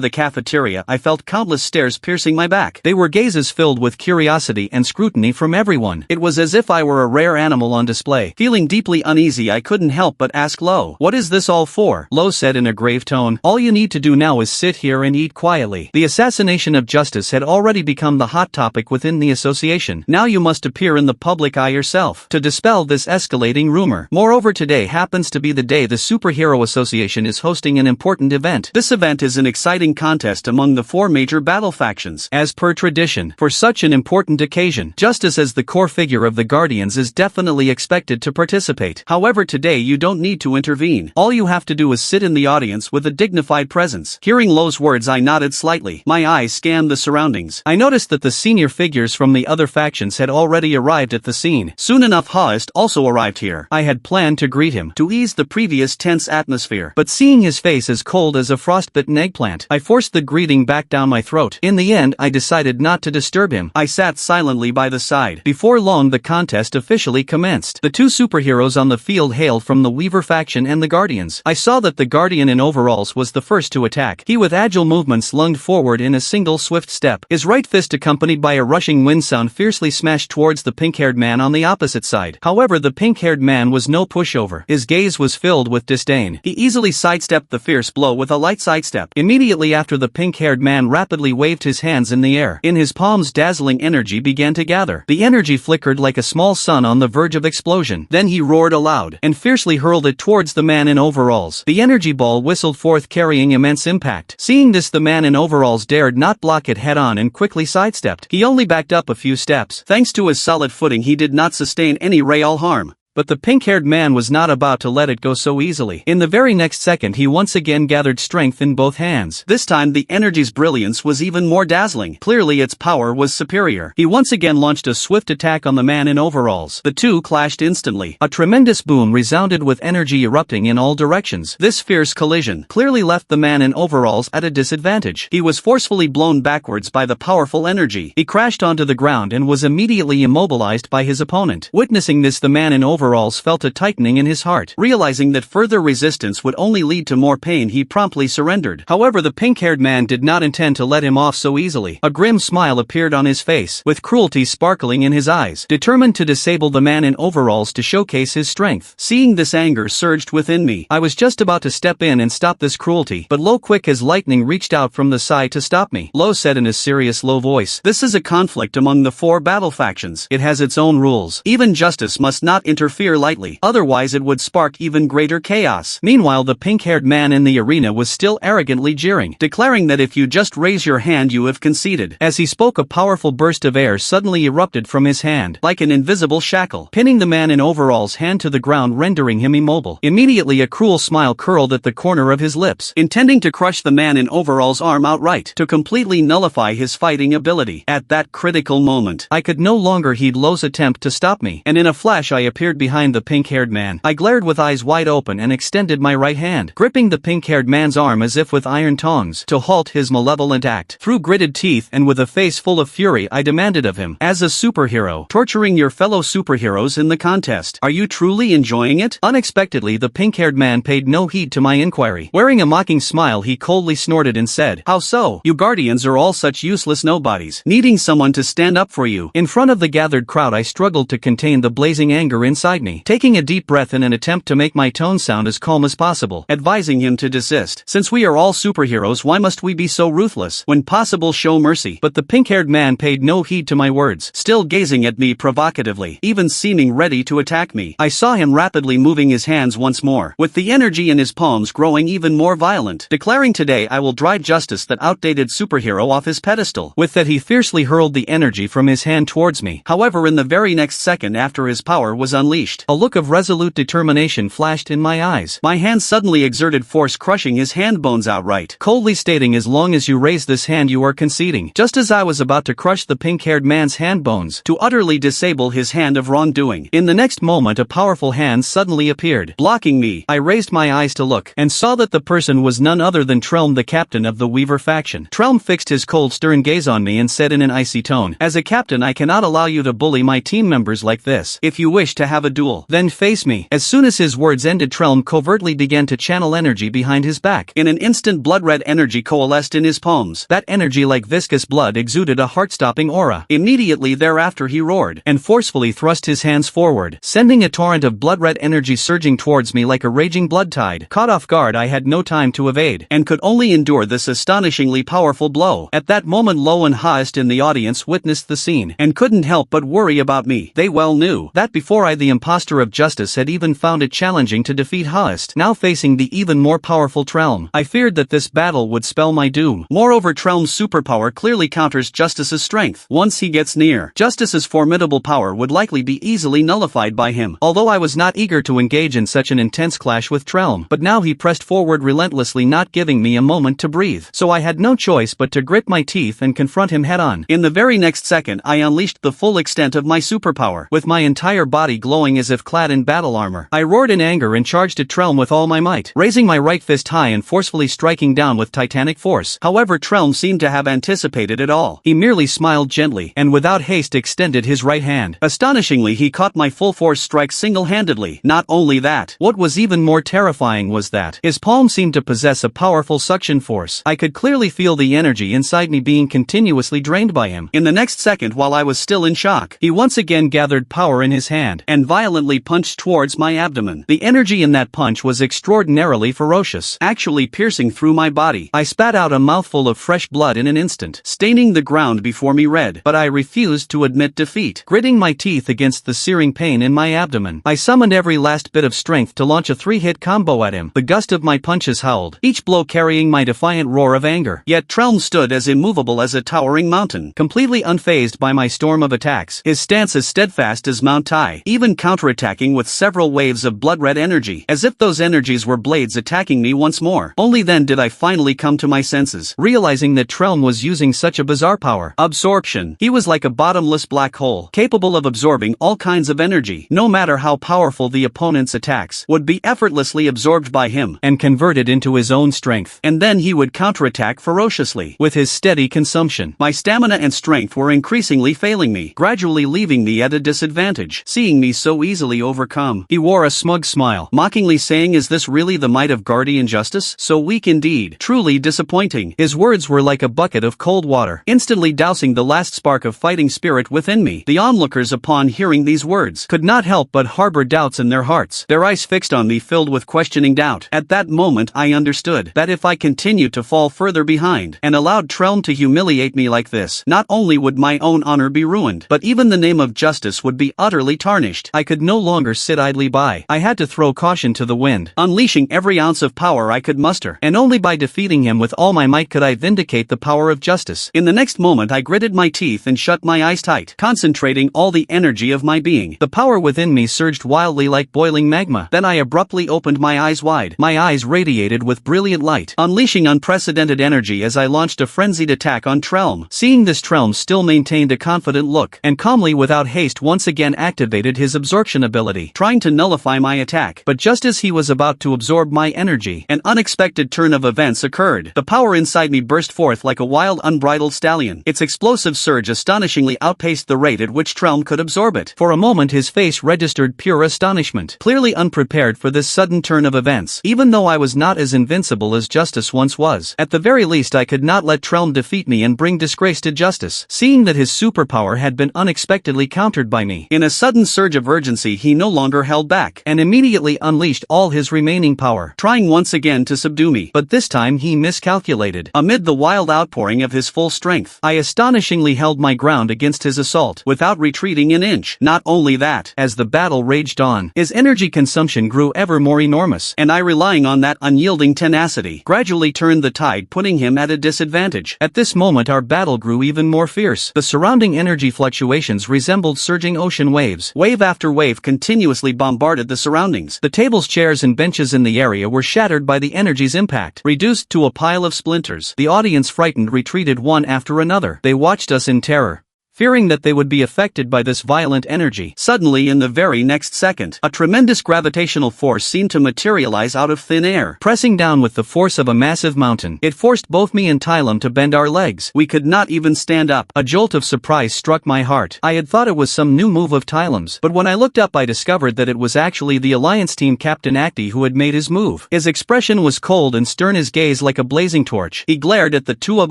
the cafeteria, I felt countless stares piercing my back. They were gazes filled with curiosity and scrutiny from everyone. It was as if I were a rare animal on display. Feeling deeply uneasy, I couldn't help but ask Lo, "What is this all for?" Lo said in a grave tone, "All you need to do now is sit here and eat quietly." The assassination of Justice had already become the hot topic within the association. Now you must appear in the public eye yourself to dispel this escalating rumor. Moreover, today happens to be the day the Superhero Association is hosting an important event. This event is an exciting contest among the 4 major battle factions. As per tradition, for such an important occasion, Justice as the core figure of the Guardians is definitely expected to participate. However, today you don't need to intervene. All you have to do is sit in the audience with a dignified presence. Hearing Lo's words, I nodded slightly. My eyes scanned the surroundings. I noticed that the senior figures from the other factions had already arrived at the scene. Soon enough, Haist also arrived here. I had planned to greet him, to ease the previous tense atmosphere, but seeing his face as cold as a frostbitten eggplant, I forced the greeting back down my throat. In the end, I decided not to disturb him. I sat silently by the side. Before long, the contest officially commenced. The 2 superheroes on the field hailed from the Weaver faction and the Guardians. I saw that the Guardian in overalls was the first to attack. He with agile movements lunged forward in a single swift step. His right fist, accompanied by a rushing wind sound, fiercely smashed towards the pink-haired man on the opposite side. However, the pink-haired man was no pushover. His gaze was filled with disdain. He easily sidestepped the fierce blow with a light sidestep. Immediately after, the pink-haired man rapidly waved his hands in the air. In his palms, dazzling energy began to gather. The energy flickered like a small sun on the verge of explosion. Then he roared aloud and fiercely hurled it towards the man in overalls. The energy ball whistled forth, carrying immense impact. Seeing this, the man in overalls dared not block it head-on and quickly sidestepped. He only backed up a few steps. Thanks to his solid footing, he did not sustain any real harm. But the pink-haired man was not about to let it go so easily. In the very next second, he once again gathered strength in both hands. This time, the energy's brilliance was even more dazzling. Clearly, its power was superior. He once again launched a swift attack on the man in overalls. The 2 clashed instantly. A tremendous boom resounded with energy erupting in all directions. This fierce collision clearly left the man in overalls at a disadvantage. He was forcefully blown backwards by the powerful energy. He crashed onto the ground and was immediately immobilized by his opponent. Witnessing this, the man in overalls felt a tightening in his heart. Realizing that further resistance would only lead to more pain, he promptly surrendered. However, the pink-haired man did not intend to let him off so easily. A grim smile appeared on his face, with cruelty sparkling in his eyes. Determined to disable the man in overalls to showcase his strength. Seeing this, anger surged within me. I was just about to step in and stop this cruelty, but Lo, quick as lightning, reached out from the side to stop me. Lo said in a serious, low voice, "This is a conflict among the 4 battle factions. It has its own rules. Even Justice must not interfere lightly, otherwise it would spark even greater chaos." Meanwhile, the pink-haired man in the arena was still arrogantly jeering, declaring that if you just raise your hand, you have conceded. As he spoke, a powerful burst of air suddenly erupted from his hand, like an invisible shackle, pinning the man in overalls' hand to the ground, rendering him immobile. Immediately, a cruel smile curled at the corner of his lips, intending to crush the man in overalls' arm outright, to completely nullify his fighting ability. At that critical moment, I could no longer heed Lo's attempt to stop me, and in a flash I appeared behind the pink-haired man. I glared with eyes wide open and extended my right hand, gripping the pink-haired man's arm as if with iron tongs, to halt his malevolent act. Through gritted teeth and with a face full of fury, I demanded of him, "As a superhero, torturing your fellow superheroes in the contest, are you truly enjoying it?" Unexpectedly, the pink-haired man paid no heed to my inquiry. Wearing a mocking smile, he coldly snorted and said, "How so? You Guardians are all such useless nobodies, needing someone to stand up for you." In front of the gathered crowd, I struggled to contain the blazing anger inside me, taking a deep breath in an attempt to make my tone sound as calm as possible, advising him to desist. "Since we are all superheroes, why must we be so ruthless? When possible, show mercy." But the pink-haired man paid no heed to my words, still gazing at me provocatively, even seeming ready to attack me. I saw him rapidly moving his hands once more, with the energy in his palms growing even more violent, declaring, "Today I will drive Justice, that outdated superhero, off his pedestal." With that, he fiercely hurled the energy from his hand towards me. However, in the very next second after, his power was unleashed. unleashed. A look of resolute determination flashed in my eyes. My hand suddenly exerted force, crushing his hand bones outright, coldly stating, "As long as you raise this hand you are conceding." Just as I was about to crush the pink-haired man's hand bones, to utterly disable his hand of wrongdoing, in the next moment a powerful hand suddenly appeared, blocking me. I raised my eyes to look, and saw that the person was none other than Trelm, the captain of the Weaver faction. Trelm fixed his cold, stern gaze on me and said in an icy tone, "As a captain I cannot allow you to bully my team members like this. If you wish to have a duel, then face me." As soon as his words ended, Trelm covertly began to channel energy behind his back. In an instant, blood-red energy coalesced in his palms. That energy, like viscous blood, exuded a heart-stopping aura. Immediately thereafter he roared, and forcefully thrust his hands forward, sending a torrent of blood-red energy surging towards me like a raging blood tide. Caught off guard, I had no time to evade, and could only endure this astonishingly powerful blow. At that moment, Lo and Haist in the audience witnessed the scene, and couldn't help but worry about me. They well knew that before I, the imposter of justice, had even found it challenging to defeat Haist, now facing the even more powerful Trelm, I feared that this battle would spell my doom. Moreover, Trelm's superpower clearly counters Justice's strength. Once he gets near, Justice's formidable power would likely be easily nullified by him. Although I was not eager to engage in such an intense clash with Trelm, but now he pressed forward relentlessly, not giving me a moment to breathe. So I had no choice but to grit my teeth and confront him head-on. In the very next second, I unleashed the full extent of my superpower, with my entire body glowing as if clad in battle armor. I roared in anger and charged at Trelm with all my might, raising my right fist high and forcefully striking down with titanic force. However, Trelm seemed to have anticipated it all. He merely smiled gently, and without haste extended his right hand. Astonishingly, he caught my full force strike single-handedly. Not only that, what was even more terrifying was that his palm seemed to possess a powerful suction force. I could clearly feel the energy inside me being continuously drained by him. In the next second, while I was still in shock, he once again gathered power in his hand, and violently punched towards my abdomen. The energy in that punch was extraordinarily ferocious, actually piercing through my body. I spat out a mouthful of fresh blood in an instant, staining the ground before me red, but I refused to admit defeat. Gritting my teeth against the searing pain in my abdomen, I summoned every last bit of strength to launch a 3-hit combo at him. The gust of my punches howled, each blow carrying my defiant roar of anger. Yet Trelm stood as immovable as a towering mountain, completely unfazed by my storm of attacks, his stance as steadfast as Mount Tai, even counterattacking with several waves of blood-red energy, as if those energies were blades attacking me once more. Only then did I finally come to my senses, realizing that Trelm was using such a bizarre power. Absorption. He was like a bottomless black hole, capable of absorbing all kinds of energy. No matter how powerful the opponent's attacks, would be effortlessly absorbed by him, and converted into his own strength. And then he would counterattack ferociously, with his steady consumption. My stamina and strength were increasingly failing me, gradually leaving me at a disadvantage. Seeing me so easily overcome, he wore a smug smile, mockingly saying, "Is this really the might of guardian justice? So weak indeed. Truly disappointing." His words were like a bucket of cold water, instantly dousing the last spark of fighting spirit within me. The onlookers, upon hearing these words, could not help but harbor doubts in their hearts, their eyes fixed on me filled with questioning doubt. At that moment I understood that if I continued to fall further behind, and allowed Trelm to humiliate me like this, not only would my own honor be ruined, but even the name of justice would be utterly tarnished. I could no longer sit idly by. I had to throw caution to the wind, unleashing every ounce of power I could muster, and only by defeating him with all my might could I vindicate the power of justice. In the next moment I gritted my teeth and shut my eyes tight, concentrating all the energy of my being. The power within me surged wildly like boiling magma. Then I abruptly opened my eyes wide. My eyes radiated with brilliant light, unleashing unprecedented energy as I launched a frenzied attack on Trelm. Seeing this, Trelm still maintained a confident look, and calmly without haste once again activated his absorption ability, trying to nullify my attack. But just as he was about to absorb my energy, an unexpected turn of events occurred. The power inside me burst forth like a wild, unbridled stallion. Its explosive surge astonishingly outpaced the rate at which Trelm could absorb it. For a moment his face registered pure astonishment, clearly unprepared for this sudden turn of events. Even though I was not as invincible as Justice once was, at the very least I could not let Trelm defeat me and bring disgrace to Justice, seeing that his superpower had been unexpectedly countered by me. In a sudden surge of urgency he no longer held back, and immediately unleashed all his remaining power, trying once again to subdue me. But this time he miscalculated. Amid the wild outpouring of his full strength, I astonishingly held my ground against his assault, without retreating an inch. Not only that, as the battle raged on, his energy consumption grew ever more enormous, and I, relying on that unyielding tenacity, gradually turned the tide, putting him at a disadvantage. At this moment our battle grew even more fierce. The surrounding energy fluctuations resembled surging ocean waves. Wave after after wave continuously bombarded the surroundings. The tables, chairs and benches in the area were shattered by the energy's impact, reduced to a pile of splinters. The audience, frightened, retreated one after another. They watched us in terror, fearing that they would be affected by this violent energy. Suddenly, in the very next second, a tremendous gravitational force seemed to materialize out of thin air, pressing down with the force of a massive mountain. It forced both me and Tylum to bend our legs. We could not even stand up. A jolt of surprise struck my heart. I had thought it was some new move of Tylum's, but when I looked up I discovered that it was actually the Alliance team Captain Acti who had made his move. His expression was cold and stern, his gaze like a blazing torch. He glared at the two of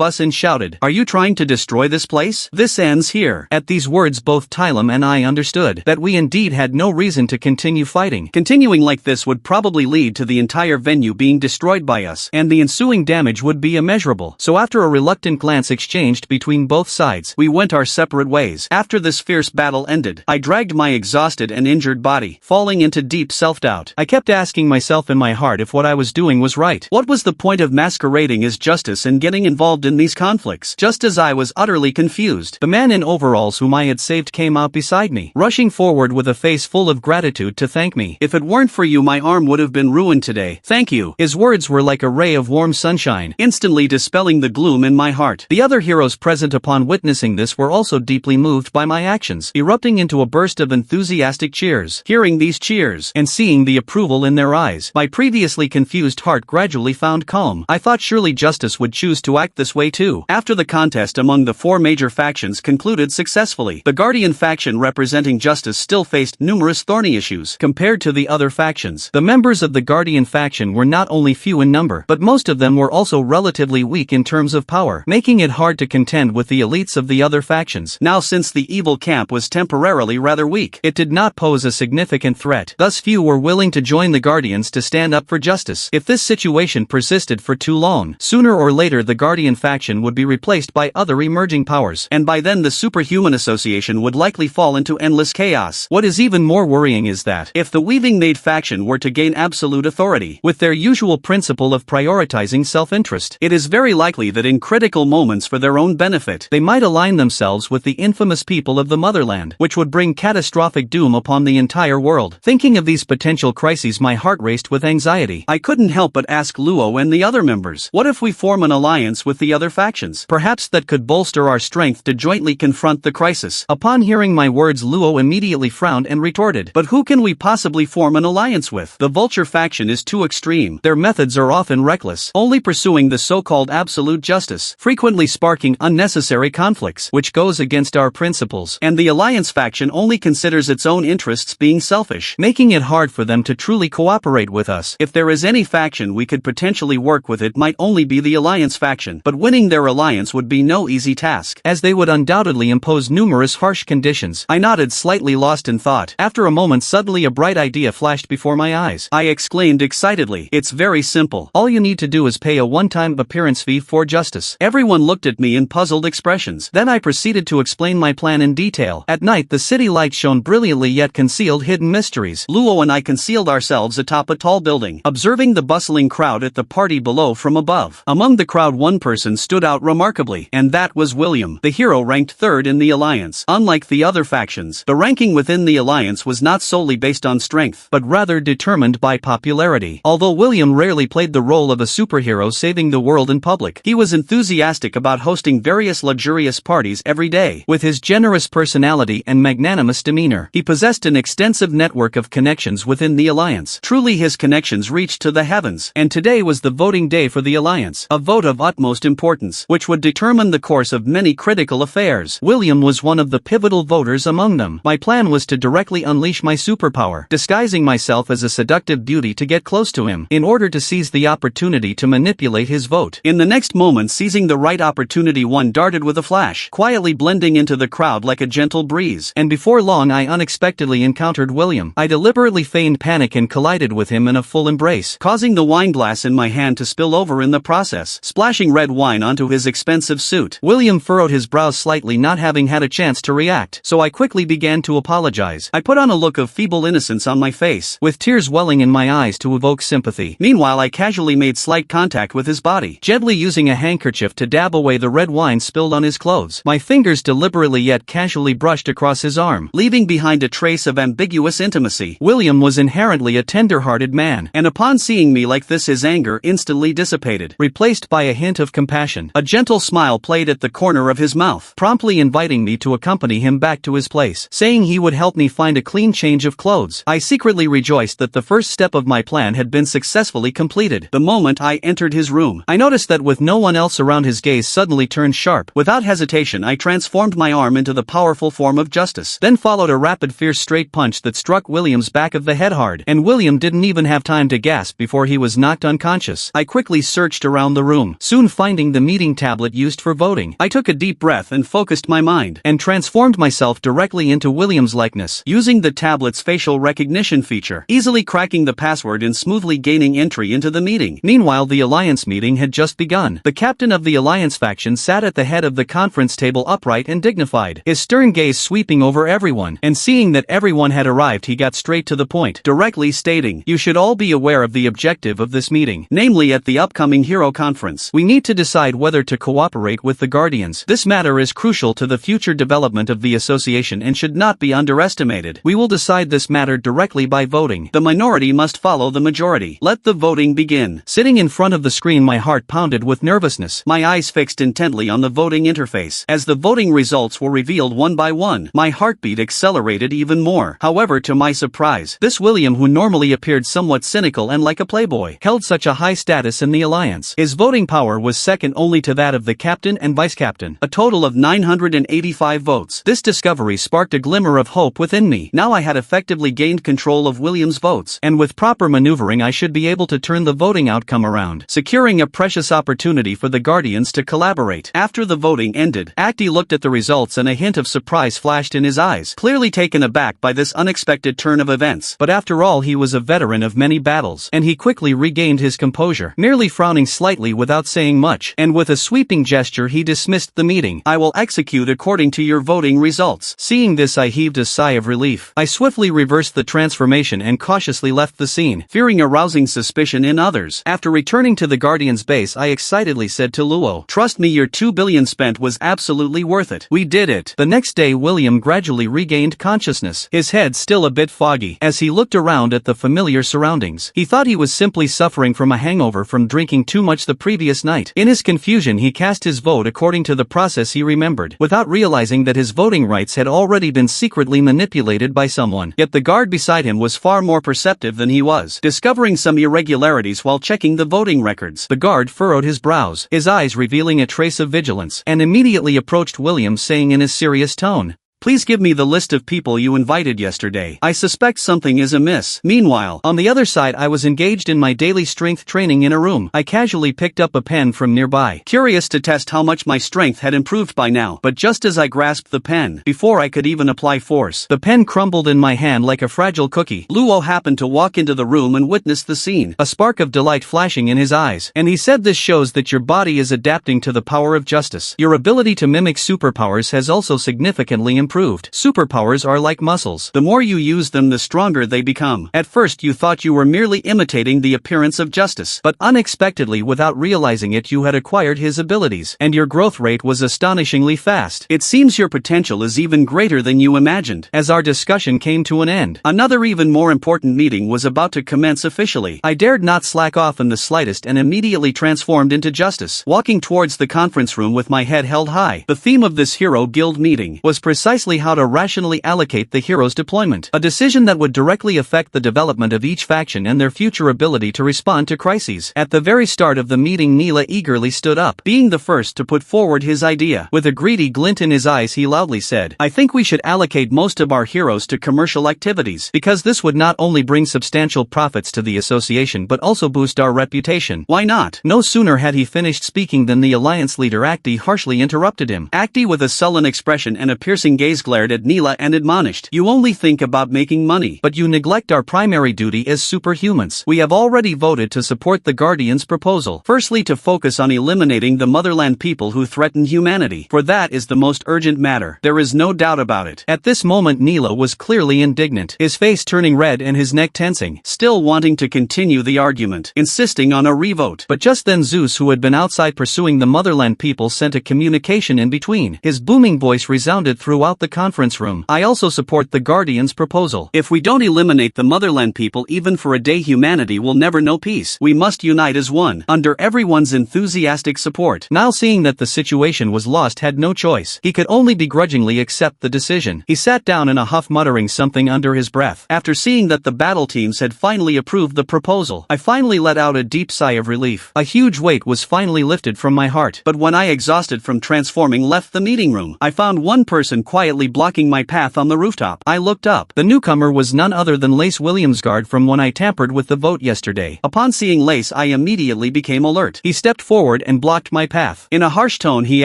us and shouted, "Are you trying to destroy this place? This ends here." At these words both Tylum and I understood that we indeed had no reason to continue fighting. Continuing like this would probably lead to the entire venue being destroyed by us, and the ensuing damage would be immeasurable. So after a reluctant glance exchanged between both sides, we went our separate ways. After this fierce battle ended, I dragged my exhausted and injured body, falling into deep self-doubt. I kept asking myself in my heart if what I was doing was right. What was the point of masquerading as justice and getting involved in these conflicts? Just as I was utterly confused, the man in overalls whom I had saved came out beside me, rushing forward with a face full of gratitude to thank me. "If it weren't for you, my arm would have been ruined today. Thank you." His words were like a ray of warm sunshine, instantly dispelling the gloom in my heart. The other heroes present upon witnessing this were also deeply moved by my actions, erupting into a burst of enthusiastic cheers. Hearing these cheers, and seeing the approval in their eyes, my previously confused heart gradually found calm. I thought surely justice would choose to act this way too. After the contest among the four major factions concluded successfully, the Guardian faction representing justice still faced numerous thorny issues. Compared to the other factions, the members of the Guardian faction were not only few in number, but most of them were also relatively weak in terms of power, making it hard to contend with the elites of the other factions. Now, since the evil camp was temporarily rather weak, it did not pose a significant threat. Thus few were willing to join the Guardians to stand up for justice. If this situation persisted for too long, sooner or later the Guardian faction would be replaced by other emerging powers, and by then the superhuman association would likely fall into endless chaos. What is even more worrying is that, if the Weaving Maid faction were to gain absolute authority, with their usual principle of prioritizing self-interest, it is very likely that in critical moments for their own benefit, they might align themselves with the infamous people of the motherland, which would bring catastrophic doom upon the entire world. Thinking of these potential crises, my heart raced with anxiety. I couldn't help but ask Luo and the other members, what if we form an alliance with the other factions? Perhaps that could bolster our strength to jointly confront the crisis. Upon hearing my words, Luo immediately frowned and retorted, "But who can we possibly form an alliance with? The Vulture faction is too extreme. Their methods are often reckless, only pursuing the so-called absolute justice, frequently sparking unnecessary conflicts, which goes against our principles. And the Alliance faction only considers its own interests, being selfish, making it hard for them to truly cooperate with us. If there is any faction we could potentially work with, it might only be the Alliance faction, but winning their alliance would be no easy task, as they would undoubtedly impose numerous harsh conditions." I nodded, slightly lost in thought. After a moment, suddenly a bright idea flashed before my eyes. I exclaimed excitedly, "It's very simple. All you need to do is pay a one-time appearance fee for justice." Everyone looked at me in puzzled expressions. Then I proceeded to explain my plan in detail. At night, the city lights shone brilliantly, yet concealed hidden mysteries. Luo and I concealed ourselves atop a tall building, observing the bustling crowd at the party below from above. Among the crowd, one person stood out remarkably, and that was William. The hero ranked third in the alliance. Unlike the other factions, the ranking within the alliance was not solely based on strength, but rather determined by popularity. Although William rarely played the role of a superhero saving the world in public, he was enthusiastic about hosting various luxurious parties every day. With his generous personality and magnanimous demeanor, he possessed an extensive network of connections within the alliance. Truly, his connections reached to the heavens, and today was the voting day for the alliance, a vote of utmost importance, which would determine the course of many critical affairs. William was one of the pivotal voters among them. My plan was to directly unleash my superpower, disguising myself as a seductive beauty to get close to him, in order to seize the opportunity to manipulate his vote. In the next moment, seizing the right opportunity, one darted with a flash, quietly blending into the crowd like a gentle breeze, and before long I unexpectedly encountered William. I deliberately feigned panic and collided with him in a full embrace, causing the wine glass in my hand to spill over in the process, splashing red wine onto his expensive suit. William furrowed his brows slightly, not having had a chance to react, so I quickly began to apologize. I put on a look of feeble innocence on my face, with tears welling in my eyes to evoke sympathy. Meanwhile, I casually made slight contact with his body, gently using a handkerchief to dab away the red wine spilled on his clothes. My fingers deliberately yet casually brushed across his arm, leaving behind a trace of ambiguous intimacy. William was inherently a tender-hearted man, and upon seeing me like this his anger instantly dissipated, replaced by a hint of compassion. A gentle smile played at the corner of his mouth, promptly inviting me to accompany him back to his place, saying he would help me find a clean change of clothes. I secretly rejoiced that the first step of my plan had been successfully completed. The moment I entered his room, I noticed that with no one else around, his gaze suddenly turned sharp. Without hesitation, I transformed my arm into the powerful form of justice. Then followed a rapid, fierce straight punch that struck William's back of the head hard, and William didn't even have time to gasp before he was knocked unconscious. I quickly searched around the room, soon finding the meeting tablet used for voting. I took a deep breath and focused my mind, and transformed myself directly into William's likeness, using the tablet's facial recognition feature, easily cracking the password and smoothly gaining entry into the meeting. Meanwhile, the Alliance meeting had just begun. The captain of the Alliance faction sat at the head of the conference table, upright and dignified, his stern gaze sweeping over everyone, and seeing that everyone had arrived, he got straight to the point, directly stating, "You should all be aware of the objective of this meeting, namely at the upcoming Hero Conference. We need to decide whether to cooperate with the Guardians. This matter is crucial to the future development of the association and should not be underestimated. We will decide this matter directly by voting. The minority must follow the majority. Let the voting begin." Sitting in front of the screen, my heart pounded with nervousness, my eyes fixed intently on the voting interface. As the voting results were revealed one by one, my heartbeat accelerated even more. However, to my surprise, this William, who normally appeared somewhat cynical and like a playboy, held such a high status in the Alliance. His voting power was second only to that of the captain and vice-captain, a total of 985 votes. This discovery sparked a glimmer of hope within me. Now I had effectively gained control of William's votes, and with proper maneuvering I should be able to turn the voting outcome around, securing a precious opportunity for the Guardians to collaborate. After the voting ended, Acti looked at the results and a hint of surprise flashed in his eyes, clearly taken aback by this unexpected turn of events. But after all, he was a veteran of many battles, and he quickly regained his composure, merely frowning slightly without saying much, and with a sweeping gesture he dismissed the meeting. "I will execute according to your voting results." Seeing this, I heaved a sigh of relief. I swiftly reversed the transformation and cautiously left the scene, fearing arousing suspicion in others. After returning to the Guardian's base, I excitedly said to Luo, "Trust me, your 2 billion spent was absolutely worth it. We did it." The next day, William gradually regained consciousness, his head still a bit foggy. As he looked around at the familiar surroundings, he thought he was simply suffering from a hangover from drinking too much the previous night. In his confusion, he cast his vote according to the process he remembered, without realizing that his voting rights had already been secretly manipulated by someone. Yet the guard beside him was far more perceptive than he was, discovering some irregularities while checking the voting records. The guard furrowed his brows, his eyes revealing a trace of vigilance, and immediately approached William, saying in a serious tone, "Please give me the list of people you invited yesterday. I suspect something is amiss." Meanwhile, on the other side, I was engaged in my daily strength training in a room. I casually picked up a pen from nearby, curious to test how much my strength had improved by now. But just as I grasped the pen, before I could even apply force, the pen crumbled in my hand like a fragile cookie. Luo happened to walk into the room and witnessed the scene, a spark of delight flashing in his eyes, and he said, "This shows that your body is adapting to the power of justice. Your ability to mimic superpowers has also significantly improved. Superpowers are like muscles. The more you use them, the stronger they become. At first you thought you were merely imitating the appearance of justice, but unexpectedly, without realizing it, you had acquired his abilities, and your growth rate was astonishingly fast. It seems your potential is even greater than you imagined." As our discussion came to an end, another even more important meeting was about to commence officially. I dared not slack off in the slightest and immediately transformed into justice, walking towards the conference room with my head held high. The theme of this Hero Guild meeting was precisely how to rationally allocate the hero's deployment, a decision that would directly affect the development of each faction and their future ability to respond to crises. At the very start of the meeting, Neela eagerly stood up, being the first to put forward his idea. With a greedy glint in his eyes, he loudly said, "I think we should allocate most of our heroes to commercial activities, because this would not only bring substantial profits to the association but also boost our reputation." "Why not?" No sooner had he finished speaking than the Alliance leader Acti harshly interrupted him. Acti, with a sullen expression and a piercing gaze, gaze glared at Neela and admonished, "You only think about making money. But you neglect our primary duty as superhumans. We have already voted to support the Guardian's proposal. Firstly, to focus on eliminating the motherland people who threaten humanity, for that is the most urgent matter. There is no doubt about it." At this moment Neela was clearly indignant, his face turning red and his neck tensing, still wanting to continue the argument, insisting on a revote. But just then Zeus, who had been outside pursuing the motherland people, sent a communication in between. His booming voice resounded throughout the conference room. "I also support the Guardian's proposal. If we don't eliminate the motherland people even for a day, humanity will never know peace. We must unite as one." Under everyone's enthusiastic support, Now seeing that the situation was lost had no choice. He could only begrudgingly accept the decision. He sat down in a huff, muttering something under his breath. After seeing that the battle teams had finally approved the proposal, I finally let out a deep sigh of relief. A huge weight was finally lifted from my heart. But when I, exhausted from transforming, left the meeting room, I found one person quietly blocking my path on the rooftop. I looked up. The newcomer was none other than Lace Williamsguard from when I tampered with the vote yesterday. Upon seeing Lace, I immediately became alert. He stepped forward and blocked my path. In a harsh tone he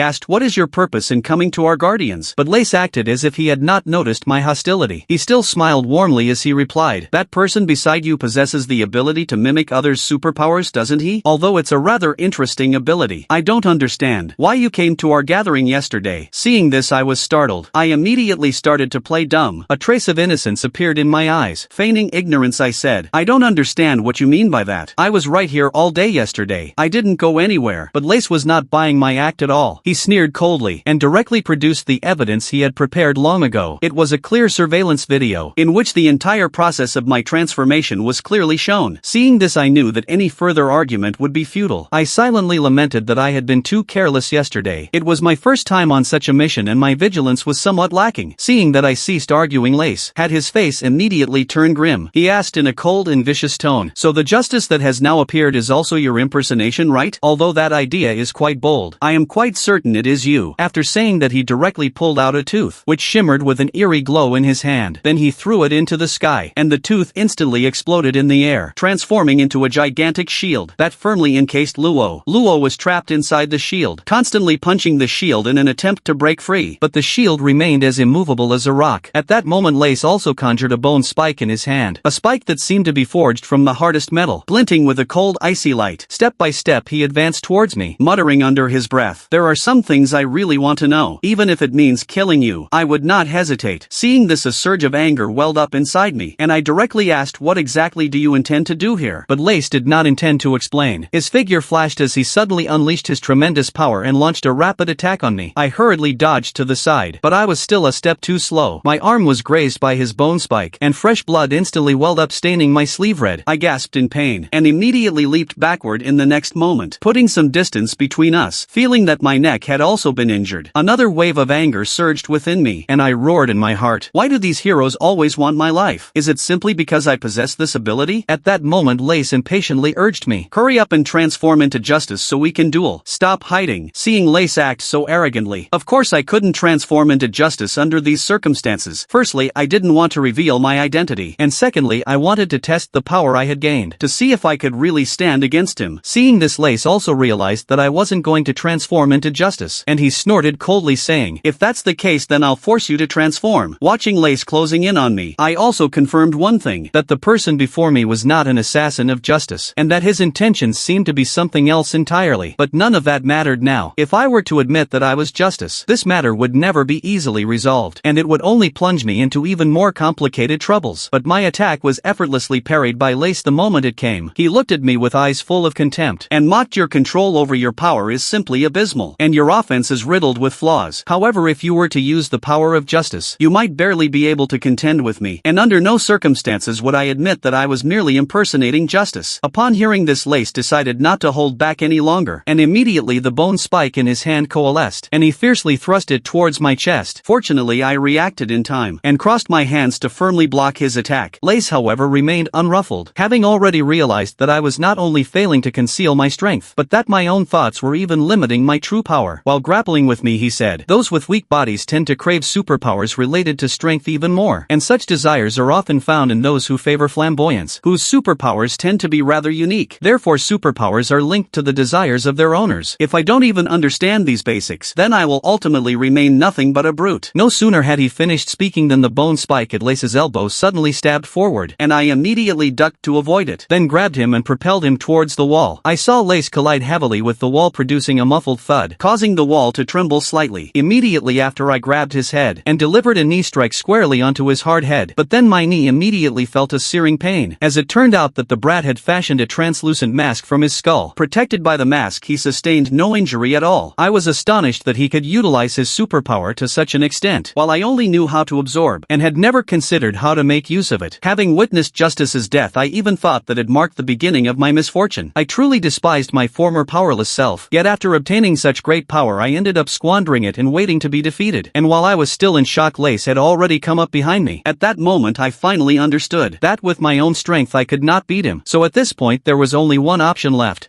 asked, "What is your purpose in coming to our Guardians?" But Lace acted as if he had not noticed my hostility. He still smiled warmly as he replied, "That person beside you possesses the ability to mimic others' superpowers, doesn't he? Although it's a rather interesting ability. I don't understand why you came to our gathering yesterday." Seeing this I was startled. I immediately started to play dumb. A trace of innocence appeared in my eyes. Feigning ignorance I said, "I don't understand what you mean by that. I was right here all day yesterday. I didn't go anywhere." But Lace was not buying my act at all. He sneered coldly and directly produced the evidence he had prepared long ago. It was a clear surveillance video in which the entire process of my transformation was clearly shown. Seeing this I knew that any further argument would be futile. I silently lamented that I had been too careless yesterday. It was my first time on such a mission and my vigilance was somewhat lacking. Seeing that I ceased arguing, Lace had his face immediately turned grim. He asked in a cold and vicious tone, "So the justice that has now appeared is also your impersonation, right? Although that idea is quite bold. I am quite certain it is you." After saying that he directly pulled out a tooth, which shimmered with an eerie glow in his hand. Then he threw it into the sky, and the tooth instantly exploded in the air, transforming into a gigantic shield that firmly encased Luo. Luo was trapped inside the shield, constantly punching the shield in an attempt to break free. But the shield remained as immovable as a rock. At that moment Lace also conjured a bone spike in his hand, a spike that seemed to be forged from the hardest metal, glinting with a cold icy light. Step by step he advanced towards me, muttering under his breath, "There are some things I really want to know. Even if it means killing you, I would not hesitate." Seeing this, a surge of anger welled up inside me, and I directly asked, "What exactly do you intend to do here?" But Lace did not intend to explain. His figure flashed as he suddenly unleashed his tremendous power and launched a rapid attack on me. I hurriedly dodged to the side, but I was still a step too slow. My arm was grazed by his bone spike, and fresh blood instantly welled up, staining my sleeve red. I gasped in pain, and immediately leaped backward in the next moment, putting some distance between us. Feeling that my neck had also been injured, another wave of anger surged within me, and I roared in my heart, "Why do these heroes always want my life? Is it simply because I possess this ability?" At that moment Lace impatiently urged me, "Hurry up and transform into justice so we can duel. Stop hiding." Seeing Lace act so arrogantly, of course I couldn't transform into justice under these circumstances. Firstly, I didn't want to reveal my identity, and secondly, I wanted to test the power I had gained, to see if I could really stand against him. Seeing this, Lace also realized that I wasn't going to transform into justice, and he snorted coldly, saying, "If that's the case, then I'll force you to transform." Watching Lace closing in on me, I also confirmed one thing, that the person before me was not an assassin of justice, and that his intentions seemed to be something else entirely. But none of that mattered now. If I were to admit that I was justice, this matter would never be easily resolved, and it would only plunge me into even more complicated troubles. But my attack was effortlessly parried by Lace the moment it came. He looked at me with eyes full of contempt, and mocked, "Your control over your power is simply abysmal, and your offense is riddled with flaws. However, if you were to use the power of justice, you might barely be able to contend with me, and under no circumstances would I admit that I was merely impersonating justice." Upon hearing this, Lace decided not to hold back any longer, and immediately the bone spike in his hand coalesced, and he fiercely thrust it towards my chest. Fortunately, I reacted in time, and crossed my hands to firmly block his attack. Lace, however, remained unruffled, having already realized that I was not only failing to conceal my strength, but that my own thoughts were even limiting my true power. While grappling with me, he said, "Those with weak bodies tend to crave superpowers related to strength even more, and such desires are often found in those who favor flamboyance, whose superpowers tend to be rather unique. Therefore, superpowers are linked to the desires of their owners. If I don't even understand these basics, then I will ultimately remain nothing but a brute." brute. No sooner had he finished speaking than the bone spike at Lace's elbow suddenly stabbed forward, and I immediately ducked to avoid it, then grabbed him and propelled him towards the wall. I saw Lace collide heavily with the wall, producing a muffled thud, causing the wall to tremble slightly. Immediately after, I grabbed his head and delivered a knee strike squarely onto his hard head, but then my knee immediately felt a searing pain, as it turned out that the brat had fashioned a translucent mask from his skull. Protected by the mask, he sustained no injury at all. I was astonished that he could utilize his superpower to such an extent, while I only knew how to absorb, and had never considered how to make use of it. Having witnessed Justice's death, I even thought that it marked the beginning of my misfortune. I truly despised my former powerless self, yet after obtaining such great power I ended up squandering it and waiting to be defeated. And while I was still in shock, Lace had already come up behind me. At that moment I finally understood that with my own strength I could not beat him, so at this point there was only one option left.